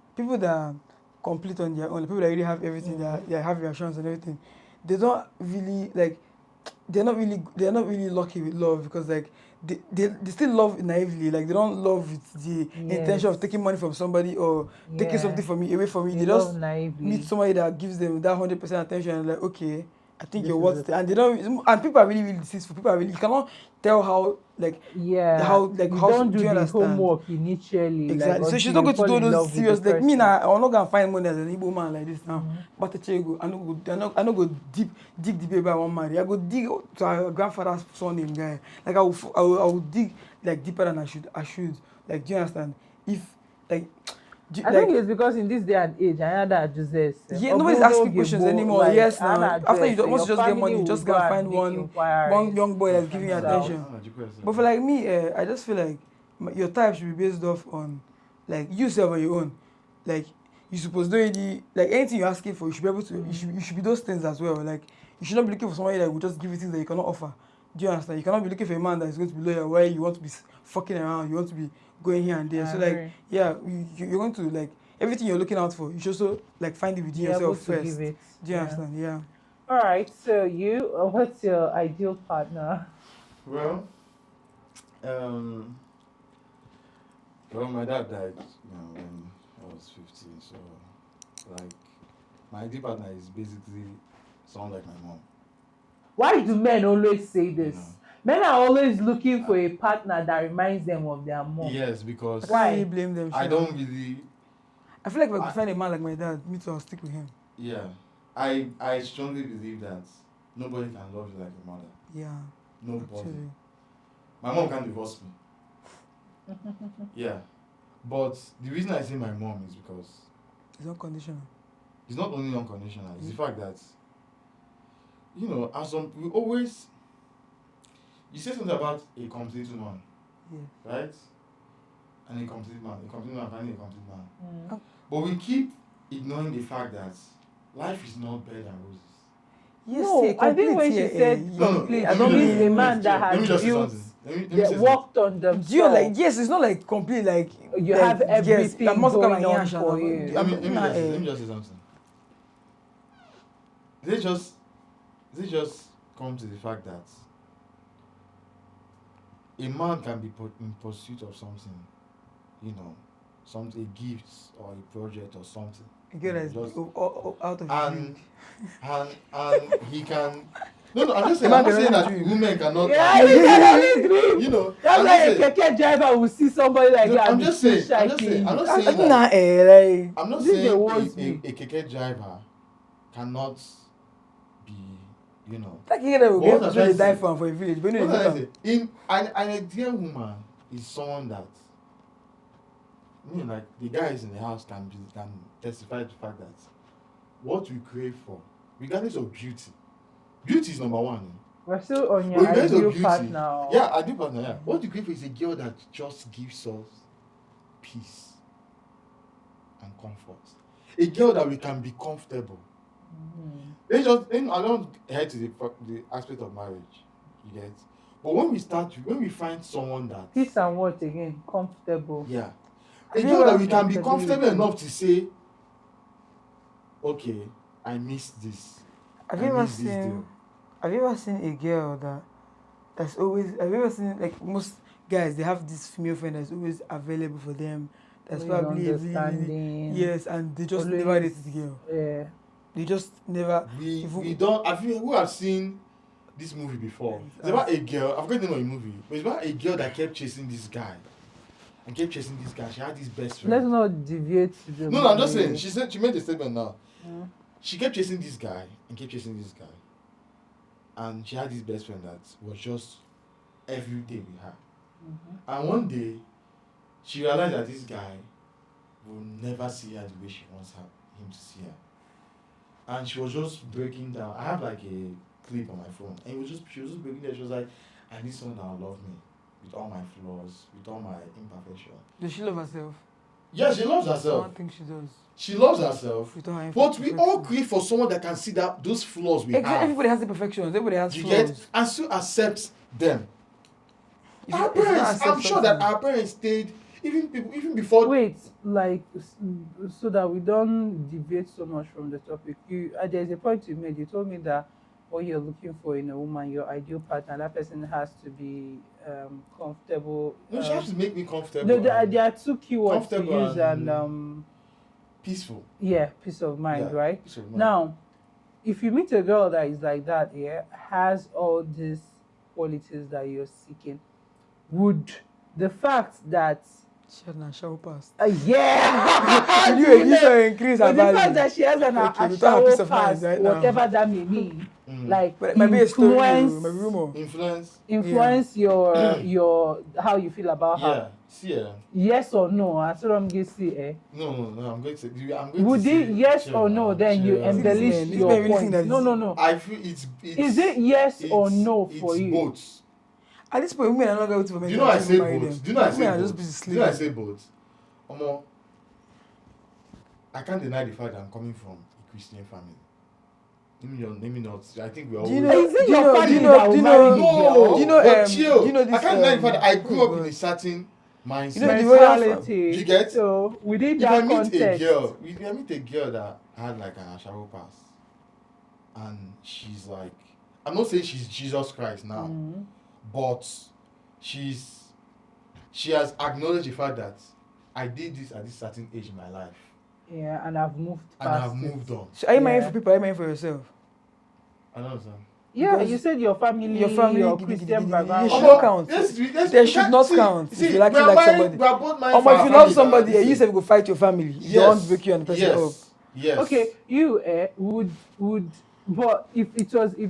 Speaker 2: complete on their own, the people that really have everything, they have reassurance and everything, they don't really like. They're not really lucky with love because like they still love naively. Like, they don't love with the intention of taking money from somebody or taking
Speaker 3: Yeah.
Speaker 2: something from me away from me.
Speaker 3: You
Speaker 2: They
Speaker 3: love
Speaker 2: just
Speaker 3: naively.
Speaker 2: meet somebody that gives them that 100% attention and like, okay, I think
Speaker 3: This
Speaker 2: you're
Speaker 3: is
Speaker 2: worth
Speaker 3: it.
Speaker 2: it. And they don't. And people are really, really deceitful. People are really. You cannot tell how like.
Speaker 3: Yeah.
Speaker 2: How
Speaker 3: you
Speaker 2: how
Speaker 3: don't
Speaker 2: do
Speaker 3: do
Speaker 2: you
Speaker 3: the
Speaker 2: understand?
Speaker 3: homework initially.
Speaker 2: Exactly.
Speaker 3: Like,
Speaker 2: So she's
Speaker 3: until
Speaker 2: not going
Speaker 3: you
Speaker 2: to
Speaker 3: fall
Speaker 2: do
Speaker 3: in love
Speaker 2: those
Speaker 3: with
Speaker 2: serious.
Speaker 3: the
Speaker 2: Like me
Speaker 3: person.
Speaker 2: now, I'm not gonna find money as an Igbo man like this now. But I no go dig the baby I want marry. I go dig to our grandfather's surname guy. Like I will dig like deeper than I should. Like, do you understand? If like
Speaker 3: I think it's because in this day and age, I know that Joseph.
Speaker 2: Yeah, nobody's asking questions anymore.
Speaker 3: Like,
Speaker 2: yes, now after once you just get
Speaker 3: family
Speaker 2: money, you
Speaker 3: will
Speaker 2: just
Speaker 3: go
Speaker 2: gonna
Speaker 3: and
Speaker 2: find
Speaker 3: make
Speaker 2: one
Speaker 3: inquiries.
Speaker 2: young boy that's giving you
Speaker 3: So-
Speaker 2: attention. But for like me, I just feel like your type should be based off on like you yourself on your own. Like you supposed to already like anything you're asking for, you should be able to. You should be those things as well. Like you should not be looking for somebody that will just give you things that you cannot offer. Do you understand? You cannot be looking for a man that is going to be loyal, where you want to be fucking around, you want to be going here and there.
Speaker 3: I
Speaker 2: So like,
Speaker 3: agree.
Speaker 2: yeah, you're going to like everything you're looking out for. You should also like find it within
Speaker 3: Be able
Speaker 2: yourself
Speaker 3: to
Speaker 2: first.
Speaker 3: give it.
Speaker 2: Do you understand? Yeah.
Speaker 3: All right. So what's your ideal partner?
Speaker 1: Well, my dad died, when I was 15. So, like, my ideal partner is basically someone like my mom.
Speaker 3: Why do men always say this?
Speaker 1: You know.
Speaker 3: Men are always looking for a partner that reminds them of their mom.
Speaker 1: Yes,
Speaker 2: I
Speaker 1: because
Speaker 2: can't
Speaker 3: Why?
Speaker 2: really blame them.
Speaker 1: I
Speaker 2: sha.
Speaker 1: don't really.
Speaker 2: I feel like if I could find a man like my dad, me too, I'll stick with him.
Speaker 1: Yeah, I strongly believe that nobody can love you like your mother.
Speaker 2: Yeah.
Speaker 1: Nobody.
Speaker 2: Actually.
Speaker 1: My mom can't divorce me. Yeah, but the reason I say my mom is because
Speaker 2: It's unconditional.
Speaker 1: it's not only unconditional. It's the fact that as we always. You say something about a complete woman,
Speaker 2: Yeah.
Speaker 1: right? And a complete man, finding a complete man.
Speaker 3: Mm.
Speaker 1: But we keep ignoring the fact that life is not bed and roses.
Speaker 2: Yes,
Speaker 3: No,
Speaker 2: see,
Speaker 3: I think when
Speaker 2: complete,
Speaker 3: she said
Speaker 2: yeah,
Speaker 3: complete,
Speaker 1: let
Speaker 3: I don't
Speaker 1: me
Speaker 3: mean a man that
Speaker 1: let me
Speaker 3: has
Speaker 1: just say
Speaker 3: built,
Speaker 1: something. Let me say something.
Speaker 3: worked on themselves.
Speaker 2: Do you like yes, it's not like complete like
Speaker 3: You
Speaker 2: like,
Speaker 3: have everything
Speaker 2: yes, I must come
Speaker 3: going
Speaker 2: and
Speaker 3: on
Speaker 2: yash and
Speaker 3: for
Speaker 2: I'm-
Speaker 3: you.
Speaker 1: Let me
Speaker 2: nah,
Speaker 1: just say something. They just come to the fact that a man can be in pursuit of something, something, a gift or a project or something.
Speaker 2: You get it
Speaker 1: Just-
Speaker 2: out of
Speaker 1: and
Speaker 2: drink.
Speaker 1: and he can. No, I'm just
Speaker 2: The
Speaker 1: saying.
Speaker 2: man
Speaker 1: I'm not saying
Speaker 2: cannot
Speaker 1: that
Speaker 2: dream.
Speaker 1: women cannot.
Speaker 3: Yeah, I can only dream. That's
Speaker 1: I'm
Speaker 3: why a
Speaker 1: just saying.
Speaker 3: keke driver will see somebody like
Speaker 1: No,
Speaker 3: that.
Speaker 1: I'm
Speaker 3: and be
Speaker 1: just saying.
Speaker 3: still
Speaker 1: I'm just saying.
Speaker 3: shaking.
Speaker 1: I'm not saying that.
Speaker 2: Nah, like
Speaker 1: I'm not
Speaker 3: This
Speaker 1: saying
Speaker 3: dey worry me.
Speaker 1: a keke driver cannot be,
Speaker 2: that kid that will
Speaker 1: What
Speaker 2: get
Speaker 1: was
Speaker 2: to
Speaker 1: I
Speaker 2: die
Speaker 1: saying?
Speaker 2: for a village, but no,
Speaker 1: What
Speaker 2: they
Speaker 1: can I
Speaker 2: do
Speaker 1: say? An ideal woman is someone that, like the guys in the house can testify to the fact that what we crave for, regardless of beauty is number one.
Speaker 3: We're still on your
Speaker 1: Regardless of
Speaker 3: ideal
Speaker 1: beauty,
Speaker 3: partner.
Speaker 1: yeah, ideal partner. Yeah, what you crave for is a girl that just gives us peace and comfort. A girl that we can be comfortable.
Speaker 3: Mm.
Speaker 1: I don't head to the aspect of marriage, you get. But when we find someone that,
Speaker 3: Peace and what again? Comfortable.
Speaker 1: yeah, a
Speaker 2: Have you
Speaker 1: girl that
Speaker 2: ever
Speaker 1: we can be
Speaker 3: comfortability?
Speaker 1: comfortable enough to say, okay, I miss this.
Speaker 2: Have
Speaker 1: I
Speaker 2: you ever
Speaker 1: miss this
Speaker 2: seen?
Speaker 1: deal.
Speaker 2: Have you ever seen a girl that's always? Have you ever seen like most guys? They have this female friend that's always available for them. That's
Speaker 3: Always
Speaker 2: probably a really,
Speaker 3: understanding.
Speaker 2: yes, and they just
Speaker 3: Always-
Speaker 2: never dated the girl.
Speaker 3: Yeah.
Speaker 2: They just never.
Speaker 1: We don't. Who have seen this movie before? It's about a girl. I've forgotten the name of the movie, but it's about a girl that kept chasing this guy. And kept chasing this guy. She had this best friend.
Speaker 3: Let's not deviate to the
Speaker 1: No, I'm just
Speaker 3: movie.
Speaker 1: saying. She made a statement now.
Speaker 3: Mm.
Speaker 1: She kept chasing this guy and kept chasing this guy. And she had this best friend that was just every day with her.
Speaker 3: Mhm.
Speaker 1: And one day, she realized that this guy will never see her the way she wants him to see her. And she was just breaking down. I have like a clip on my phone. And she was just breaking down. She was like, I need someone that will love me with all my flaws, with all my imperfections.
Speaker 2: Does she love herself?
Speaker 1: Yeah, she loves
Speaker 2: I
Speaker 1: herself.
Speaker 2: don't think she does.
Speaker 1: She loves herself.
Speaker 2: With all her
Speaker 1: But we all
Speaker 2: imperfections.
Speaker 1: crave for someone that can see those flaws we
Speaker 2: Exactly.
Speaker 1: have.
Speaker 2: Everybody has imperfections. Everybody has
Speaker 1: You
Speaker 2: flaws.
Speaker 1: get? And still accept them.
Speaker 2: If
Speaker 1: Our
Speaker 2: you- if you
Speaker 1: parents,
Speaker 2: accept
Speaker 1: I'm sure that
Speaker 2: something-
Speaker 1: our parents stayed even before.
Speaker 3: Wait, like so that we don't deviate so much from the topic. There's a point you made. You told me that what you're looking for in a woman, your ideal partner, that person has to be comfortable.
Speaker 1: No, she has to make me comfortable.
Speaker 3: No,
Speaker 1: and
Speaker 3: there are two keywords to
Speaker 1: comfortable
Speaker 3: use and
Speaker 1: peaceful.
Speaker 3: yeah, peace of mind,
Speaker 1: Yeah,
Speaker 3: right?
Speaker 1: peace of mind.
Speaker 3: Now, if you meet a girl that is like that, yeah, has all these qualities that you're seeking, would the fact that
Speaker 2: She had an shower pass.
Speaker 3: yeah,
Speaker 2: You saw increase her
Speaker 3: but the fact
Speaker 2: value.
Speaker 3: that she has an
Speaker 2: Okay,
Speaker 3: a
Speaker 2: without her peace
Speaker 3: shower
Speaker 2: of mind
Speaker 3: pass,
Speaker 2: right now.
Speaker 3: whatever that may mean, like
Speaker 2: But it might be a story,
Speaker 3: influence
Speaker 2: it might be rumor.
Speaker 1: Influence.
Speaker 3: your how you feel about her.
Speaker 1: Yeah. See,
Speaker 3: Yes or no? I saw them get see.
Speaker 1: no. I'm going to. I'm going
Speaker 3: Would
Speaker 1: to
Speaker 3: it
Speaker 1: say
Speaker 3: yes
Speaker 1: chill
Speaker 3: or no?
Speaker 1: now,
Speaker 3: Then you
Speaker 1: chill.
Speaker 3: embellish
Speaker 2: This
Speaker 3: your
Speaker 2: man really
Speaker 3: point.
Speaker 2: think that
Speaker 3: No.
Speaker 1: I feel it's.
Speaker 3: Is it yes or
Speaker 1: it's-
Speaker 3: no for
Speaker 1: it's
Speaker 3: you?
Speaker 1: both.
Speaker 2: At this point, women are not going to
Speaker 1: Do you know I say both? Do you know I say
Speaker 2: Women are just
Speaker 1: both?
Speaker 2: busy
Speaker 1: Do you know I
Speaker 2: sleeping.
Speaker 1: say both? Omo, I can't deny the fact that I'm coming from a Christian family. Let me not. I think we all.
Speaker 2: Do you know?
Speaker 3: Is it
Speaker 2: do you
Speaker 3: your
Speaker 2: know?
Speaker 3: family
Speaker 2: Do you know?
Speaker 3: that
Speaker 2: Do you
Speaker 3: will marry
Speaker 2: know?
Speaker 3: you?
Speaker 1: No,
Speaker 2: Do you know?
Speaker 1: but chill.
Speaker 2: Do you know this?
Speaker 1: I can't deny the fact that I grew up
Speaker 2: oh
Speaker 1: in a
Speaker 2: God.
Speaker 1: certain mindset.
Speaker 2: You know the royal
Speaker 3: Mentality.
Speaker 1: Do you get?
Speaker 3: So within
Speaker 1: If I
Speaker 3: that
Speaker 1: meet a
Speaker 3: context,
Speaker 1: girl, if I meet a girl that had like an Ashawo past, and she's like, I'm not saying she's Jesus Christ now, but she has acknowledged the fact that I did this at this certain age in my life,
Speaker 3: yeah, and I've moved
Speaker 1: and
Speaker 3: past
Speaker 1: I've
Speaker 3: it.
Speaker 1: moved on.
Speaker 2: So are you marrying
Speaker 3: Yeah.
Speaker 2: for people? Are you marrying for yourself?
Speaker 1: I don't understand.
Speaker 3: Yeah,
Speaker 2: Because
Speaker 3: you said your family,
Speaker 2: your
Speaker 3: Christian
Speaker 2: it
Speaker 3: background.
Speaker 2: should
Speaker 1: Omo,
Speaker 2: not count. They should not count if you actually like somebody.
Speaker 1: We are both married
Speaker 2: Or
Speaker 1: for
Speaker 2: if
Speaker 1: our
Speaker 2: you love
Speaker 1: families,
Speaker 2: somebody,
Speaker 1: and
Speaker 2: you say go fight your family. You don't want to break you and the person up.
Speaker 1: Yes.
Speaker 3: Okay, you would, but if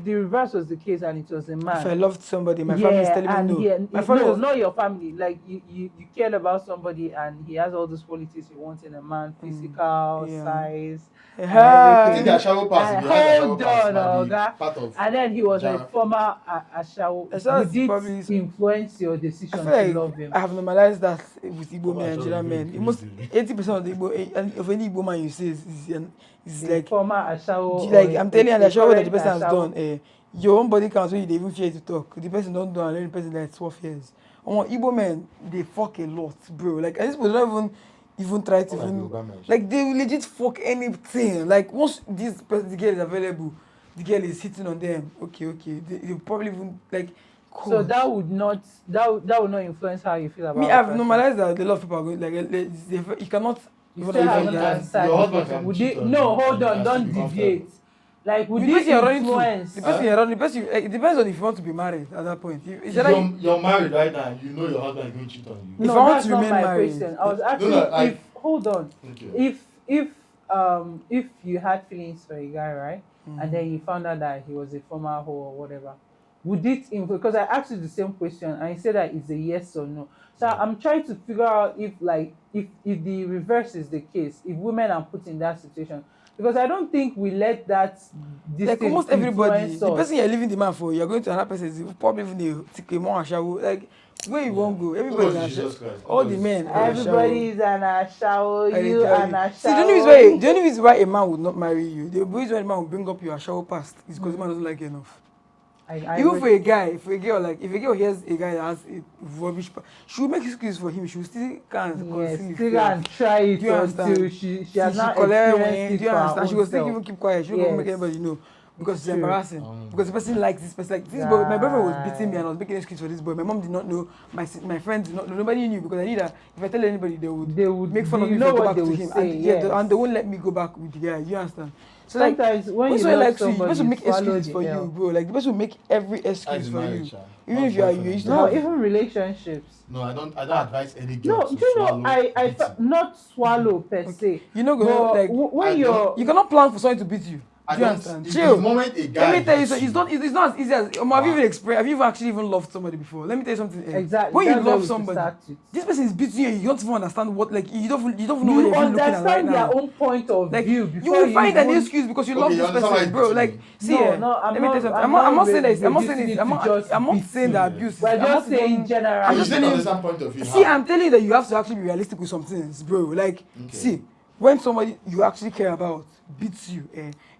Speaker 3: the reverse was the case and it was a man.
Speaker 2: If I loved somebody, my family is telling me no. My family
Speaker 3: no,
Speaker 2: was,
Speaker 3: not your family. Like you cared about somebody and he has all those qualities you want in a man: physical,
Speaker 2: yeah.
Speaker 3: size,
Speaker 1: I
Speaker 2: Hi.
Speaker 1: think the Ashawo pass.
Speaker 3: And
Speaker 1: If you had the
Speaker 3: hold
Speaker 1: Ashawo pass,
Speaker 3: on,
Speaker 1: might be
Speaker 3: Oga.
Speaker 1: part of.
Speaker 3: And then he was a
Speaker 1: Jara.
Speaker 3: former Ashawo.
Speaker 2: That's why
Speaker 3: Would it
Speaker 2: probably-
Speaker 3: influence your
Speaker 2: I
Speaker 3: decision
Speaker 2: feel
Speaker 3: to
Speaker 2: like
Speaker 3: love him?
Speaker 2: I have normalized that with Igbo men and
Speaker 1: Ashawo
Speaker 2: Nigerian
Speaker 1: is
Speaker 2: men.
Speaker 1: very
Speaker 2: Almost
Speaker 1: crazy.
Speaker 2: 80% of the Igbo, of any Igbo man you see is
Speaker 3: A
Speaker 2: like,
Speaker 3: former Ashawo.
Speaker 2: like
Speaker 3: or
Speaker 2: I'm telling you,
Speaker 3: a
Speaker 2: the show that the
Speaker 3: current
Speaker 2: person has
Speaker 3: Ashawo.
Speaker 2: done. Your own body counts when you dey even fear to talk. The person don't do, and then the person like 12 years. Igbo men, they fuck a lot, bro. Like, and these people don't even try to
Speaker 1: Like
Speaker 2: even,
Speaker 1: Yoruba men.
Speaker 2: like they will legit fuck anything. Like once the girl is available, the girl is hitting on them. Okay, they probably even like.
Speaker 3: So
Speaker 2: God.
Speaker 3: that would not influence how you feel about.
Speaker 2: Me,
Speaker 3: the
Speaker 2: I've
Speaker 3: person.
Speaker 2: normalized that a lot of people are going you cannot.
Speaker 3: You
Speaker 2: even
Speaker 3: still
Speaker 2: if
Speaker 3: haven't
Speaker 2: you-
Speaker 3: answered.
Speaker 1: Your
Speaker 3: the
Speaker 1: husband
Speaker 3: question.
Speaker 1: can
Speaker 3: Would
Speaker 1: cheat
Speaker 3: it,
Speaker 1: on
Speaker 3: no,
Speaker 1: you
Speaker 3: hold
Speaker 1: and
Speaker 3: on,
Speaker 1: you
Speaker 3: don't
Speaker 1: still be
Speaker 3: deviate.
Speaker 1: comfortable.
Speaker 3: Like, would
Speaker 2: the person
Speaker 3: it
Speaker 2: you're running to,
Speaker 3: influence?
Speaker 2: the person you're running, the person it depends on if you want to be married at that point.
Speaker 1: If you're married right now, you know your husband is going to cheat on you.
Speaker 2: If
Speaker 3: No,
Speaker 2: I want
Speaker 3: that's
Speaker 2: to
Speaker 3: not
Speaker 2: remain
Speaker 3: my
Speaker 2: married-
Speaker 3: question. I was asking
Speaker 1: I-
Speaker 3: hold on.
Speaker 1: Okay.
Speaker 3: If you had feelings for a guy, right, and then you found out that he was a former hoe or whatever, would it because I asked you the same question and you said that it's a yes or no. So I'm trying to figure out if the reverse is the case, if women are put in that situation, because I don't think we let that
Speaker 2: like almost everybody,
Speaker 3: influence
Speaker 2: the
Speaker 3: us.
Speaker 2: person you're leaving the man for, you're going to another person is probably even a more shower. Like where you won't go, everybody
Speaker 1: Nobody
Speaker 2: is
Speaker 1: Jesus Christ.
Speaker 2: all the men. are
Speaker 3: Everybody is an ashawo,
Speaker 2: I
Speaker 3: you
Speaker 2: tell
Speaker 3: an
Speaker 2: you.
Speaker 3: ashawo.
Speaker 2: See, the only reason why a man would not marry you, the reason why a man will bring up your shower past is because the man doesn't like you enough. Even for a guy, for a girl, like if a girl hears a guy that has a rubbish, she will make excuses for him. She will still can't conceal it.
Speaker 3: still and try it
Speaker 2: Do you
Speaker 3: until
Speaker 2: understand?
Speaker 3: she has not
Speaker 2: collect
Speaker 3: experienced
Speaker 2: when,
Speaker 3: it
Speaker 2: do you
Speaker 3: for her
Speaker 2: understand? She
Speaker 3: own
Speaker 2: will still
Speaker 3: self.
Speaker 2: even keep quiet. She won't go make
Speaker 3: Yes.
Speaker 2: anybody know because it's
Speaker 3: True.
Speaker 2: embarrassing. Because the person likes this person. Like this boy, my boyfriend was beating me and I
Speaker 3: Right.
Speaker 2: was making excuses for this boy. My mom did not know. My friends did not know. Nobody knew because I knew that if I tell anybody, they would make fun of me
Speaker 3: you know
Speaker 2: if I go
Speaker 3: what
Speaker 2: back
Speaker 3: they
Speaker 2: to
Speaker 3: would
Speaker 2: him.
Speaker 3: say,
Speaker 2: And,
Speaker 3: yes.
Speaker 2: and they won't let me go back with the guy. You understand? So like,
Speaker 3: Sometimes when you
Speaker 2: person
Speaker 3: love
Speaker 2: likes you, the
Speaker 3: somebody,
Speaker 2: person will make
Speaker 3: swallow
Speaker 2: excuses
Speaker 3: the
Speaker 2: for
Speaker 3: L.
Speaker 2: you, bro. Like the person will make every
Speaker 1: That
Speaker 2: excuse
Speaker 1: is
Speaker 2: for you.
Speaker 1: marriage.
Speaker 2: Even if you are used to
Speaker 3: No,
Speaker 2: have
Speaker 3: even relationships.
Speaker 1: No, I don't advise any girl
Speaker 3: No,
Speaker 1: to
Speaker 3: do you know,
Speaker 1: swallow
Speaker 3: I
Speaker 1: beating.
Speaker 3: not swallow per se.
Speaker 2: you know,
Speaker 3: But
Speaker 2: like
Speaker 3: when
Speaker 1: I
Speaker 3: you're
Speaker 2: you cannot plan for someone to beat you.
Speaker 1: I
Speaker 2: Do you
Speaker 1: don't.
Speaker 2: understand?
Speaker 1: If
Speaker 2: Chill.
Speaker 1: the moment a guy
Speaker 2: Let me tell you,
Speaker 1: hits
Speaker 2: so it's not as easy as. Have you even experienced? Have you even actually even loved somebody before? Let me tell you something.
Speaker 3: exactly
Speaker 2: When you
Speaker 3: that's where
Speaker 2: love
Speaker 3: we should
Speaker 2: somebody,
Speaker 3: start with.
Speaker 2: this person is beating you. And you don't even understand what. Like you don't know what
Speaker 3: You
Speaker 2: you're even looking at right
Speaker 3: understand
Speaker 2: now.
Speaker 3: their own point of
Speaker 2: Like
Speaker 3: view
Speaker 2: you
Speaker 3: before
Speaker 2: will find an
Speaker 3: even-
Speaker 2: excuse because you
Speaker 1: Okay,
Speaker 2: love
Speaker 1: you
Speaker 2: this
Speaker 1: understand why
Speaker 2: person,
Speaker 1: it's
Speaker 2: bro.
Speaker 1: beating
Speaker 2: Like
Speaker 1: you?
Speaker 2: see,
Speaker 3: No,
Speaker 2: let
Speaker 3: I'm
Speaker 2: me
Speaker 3: not-
Speaker 2: tell you something.
Speaker 3: I'm
Speaker 2: I'm
Speaker 3: not
Speaker 2: not saying this. I'm not saying
Speaker 3: reducing
Speaker 2: this.
Speaker 3: it to just
Speaker 2: I'm not saying that
Speaker 3: beating.
Speaker 2: abuse.
Speaker 3: We're
Speaker 2: I'm
Speaker 3: just
Speaker 2: not
Speaker 3: saying
Speaker 2: even-
Speaker 3: generally.
Speaker 2: I'm
Speaker 1: You
Speaker 2: just
Speaker 1: still
Speaker 2: telling you.
Speaker 1: understand point of view.
Speaker 2: See,
Speaker 1: how?
Speaker 2: I'm telling you that you have to actually be realistic with some things, bro. Like,
Speaker 1: Okay.
Speaker 2: see, when somebody you actually care about beats you,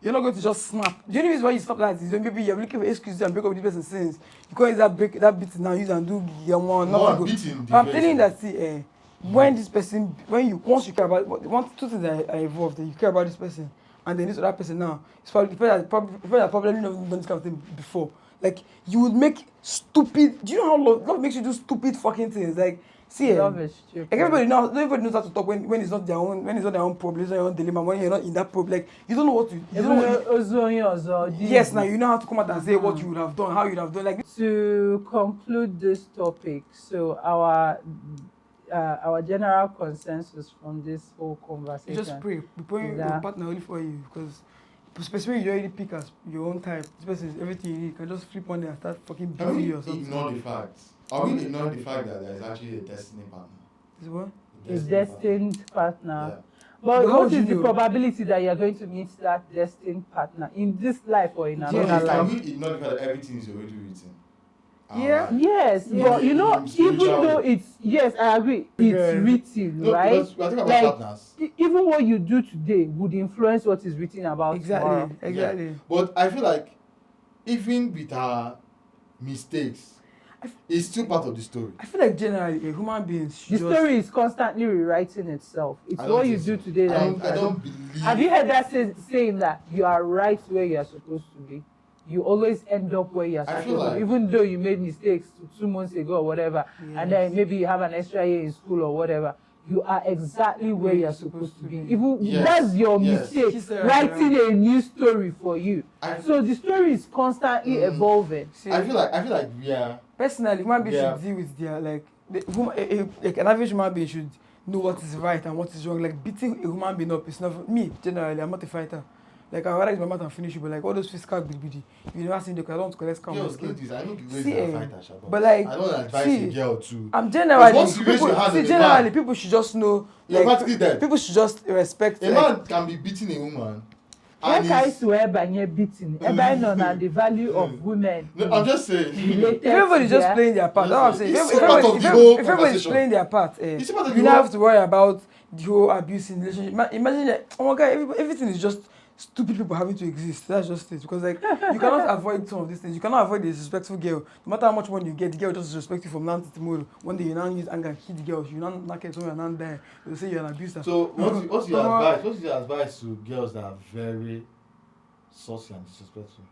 Speaker 2: you're not going to just snap. The only reason why you stop that is when maybe you're looking for excuses and break up with this person since you can't use that beat now, use and do your one.
Speaker 1: No,
Speaker 2: Nothing
Speaker 1: I'm
Speaker 2: go.
Speaker 1: beating
Speaker 2: But I'm
Speaker 1: the
Speaker 2: telling you
Speaker 1: version.
Speaker 2: that see, when this person, once you care about two things that are involved, that you care about this person, and then this other person now, it's probably the person that probably never done this kind of thing before. Like you would make stupid. Do you know how love makes you do stupid fucking things? Like see,
Speaker 3: Love is stupid.
Speaker 2: like everybody knows how to talk when it's not their own problem, it's not your own dilemma. When you're not in that problem, like you don't know what to. You don't know what yes, now you know how to come out and say what you would have done, how you would have done. Like
Speaker 3: To conclude this topic, so our general consensus from this whole
Speaker 2: you
Speaker 3: conversation.
Speaker 2: just pray, be praying
Speaker 3: Yeah.
Speaker 2: your partner only for you because specifically you already pick as your own type. This person is everything you need. You can just flip on there and start fucking
Speaker 1: Can
Speaker 2: beating
Speaker 1: we
Speaker 2: you or something.
Speaker 1: ignore the fact? Are we ignoring the fact that there is actually a destiny partner?
Speaker 2: Is what?
Speaker 1: A
Speaker 3: His
Speaker 1: destiny
Speaker 3: destined partner.
Speaker 1: partner.
Speaker 3: But
Speaker 2: But how
Speaker 3: what
Speaker 2: do
Speaker 3: is the
Speaker 2: you-
Speaker 3: probability that you're going to meet that destined partner in this life or in
Speaker 1: Yeah.
Speaker 3: another
Speaker 1: So can
Speaker 3: life?
Speaker 1: we ignore the fact that everything is already written?
Speaker 2: Yeah.
Speaker 1: Alright.
Speaker 3: Yes,
Speaker 2: Yeah.
Speaker 3: but you know, even
Speaker 1: Spiritual.
Speaker 3: though it's yes, I agree, it's
Speaker 2: Yeah.
Speaker 3: written,
Speaker 1: No,
Speaker 3: right?
Speaker 1: because we are talking about
Speaker 3: Like,
Speaker 1: partners.
Speaker 3: Even what you do today would influence what is written about tomorrow.
Speaker 2: Exactly. Exactly.
Speaker 1: But I feel like even with our mistakes, it's still part of the story.
Speaker 2: I feel like generally a human being should
Speaker 3: The
Speaker 2: just
Speaker 3: story is constantly rewriting itself. It's
Speaker 1: I don't
Speaker 3: what you
Speaker 1: think
Speaker 3: do
Speaker 1: so.
Speaker 3: today that
Speaker 1: I
Speaker 3: influences.
Speaker 1: don't believe.
Speaker 3: Have you heard that saying that you are right where you are supposed to be? You always end up where you are
Speaker 1: I
Speaker 3: supposed
Speaker 1: feel
Speaker 3: to
Speaker 1: like-
Speaker 3: be, even though you made mistakes 2 months ago or whatever, and then maybe you have an extra year in school or whatever. You are exactly where you are supposed to be. Even
Speaker 1: Yes.
Speaker 3: that's your
Speaker 1: Yes.
Speaker 3: mistake,
Speaker 2: She said,
Speaker 3: writing a new story for you.
Speaker 1: I,
Speaker 3: So the story is constantly evolving.
Speaker 2: see,
Speaker 1: I feel like we are.
Speaker 2: personally human beings
Speaker 1: Yeah.
Speaker 2: should deal with their like like an average human being should know what is right and what is wrong. Like beating a human being up is not me generally. I'm not a fighter. Like I rather use my mouth and finish you, but like all those physical BBD, you never seen the because I don't want to collect scam.
Speaker 1: Girls, ladies, I know the way
Speaker 2: See,
Speaker 1: they fight Asha,
Speaker 2: but like,
Speaker 1: I don't advise
Speaker 2: see,
Speaker 1: a girl to.
Speaker 2: I'm generally
Speaker 1: once you raise
Speaker 2: people,
Speaker 1: your hand
Speaker 2: see
Speaker 1: on a
Speaker 2: generally
Speaker 1: man,
Speaker 2: people should just know
Speaker 1: you're
Speaker 2: like
Speaker 1: practically dead.
Speaker 2: people should just respect
Speaker 1: A
Speaker 2: like,
Speaker 1: man can be beating a woman.
Speaker 3: Where
Speaker 1: And
Speaker 3: can
Speaker 1: he's,
Speaker 3: you banye beating? Everybody know na the value of women.
Speaker 1: no, I'm just saying.
Speaker 3: related
Speaker 2: if everybody's just
Speaker 3: to
Speaker 2: playing their part, that's what I'm saying.
Speaker 1: It's
Speaker 2: If
Speaker 1: so part
Speaker 2: everybody-
Speaker 1: of the
Speaker 2: if
Speaker 1: whole
Speaker 2: if everybody's
Speaker 1: conversation.
Speaker 2: playing their part,
Speaker 1: It's part of
Speaker 2: you
Speaker 1: the
Speaker 2: don't
Speaker 1: whole-
Speaker 2: have to worry about the whole abuse in relationship. Imagine that, oh my god, everything is just stupid people having to exist. That's just it. Because like you cannot avoid some of these things. You cannot avoid the disrespectful girl. No matter how much money you get, the girl just disrespect you from now to tomorrow. One day you now use anger and hit the girl. You now knock it somewhere and now die. They'll say you're an abuser.
Speaker 1: So what's your
Speaker 2: No,
Speaker 1: advice? What's your advice to girls that are very saucy and disrespectful?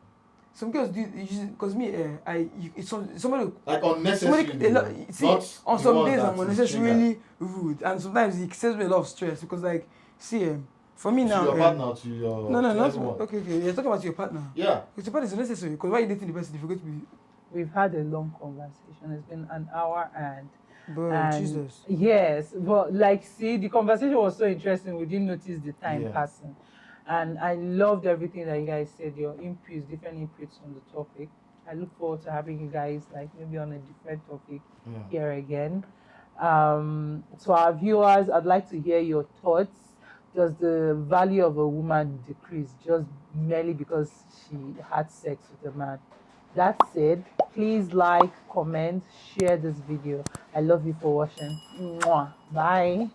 Speaker 2: Some girls do because me, it's somebody.
Speaker 1: Like unnecessary.
Speaker 2: See,
Speaker 1: not
Speaker 2: on
Speaker 1: the
Speaker 2: some
Speaker 1: one
Speaker 2: days
Speaker 1: that
Speaker 2: I'm
Speaker 1: is
Speaker 2: unnecessarily rude, and sometimes it saves me a lot of stress because like, see, for me
Speaker 1: trigger.
Speaker 2: now.
Speaker 1: To your partner, to your
Speaker 2: No,
Speaker 1: to
Speaker 2: not
Speaker 1: everyone.
Speaker 2: okay. You're talking about your partner.
Speaker 1: Yeah.
Speaker 2: Because your partner is unnecessary. Because why are you dating the person if you're going to be?
Speaker 3: We've had a long conversation. It's been an hour and
Speaker 2: Bro, Jesus.
Speaker 3: yes, but like, see, the conversation was so interesting. We didn't notice the time
Speaker 1: Yeah.
Speaker 3: passing, and I loved everything that you guys said. Your inputs, different inputs on the topic. I look forward to having you guys like maybe on a different topic
Speaker 1: Yeah.
Speaker 3: here again. To our viewers, I'd like to hear your thoughts. Does the value of a woman decrease just merely because she had sex with a man? That said, please like, comment, share this video. I love you for watching. Mwah. Bye.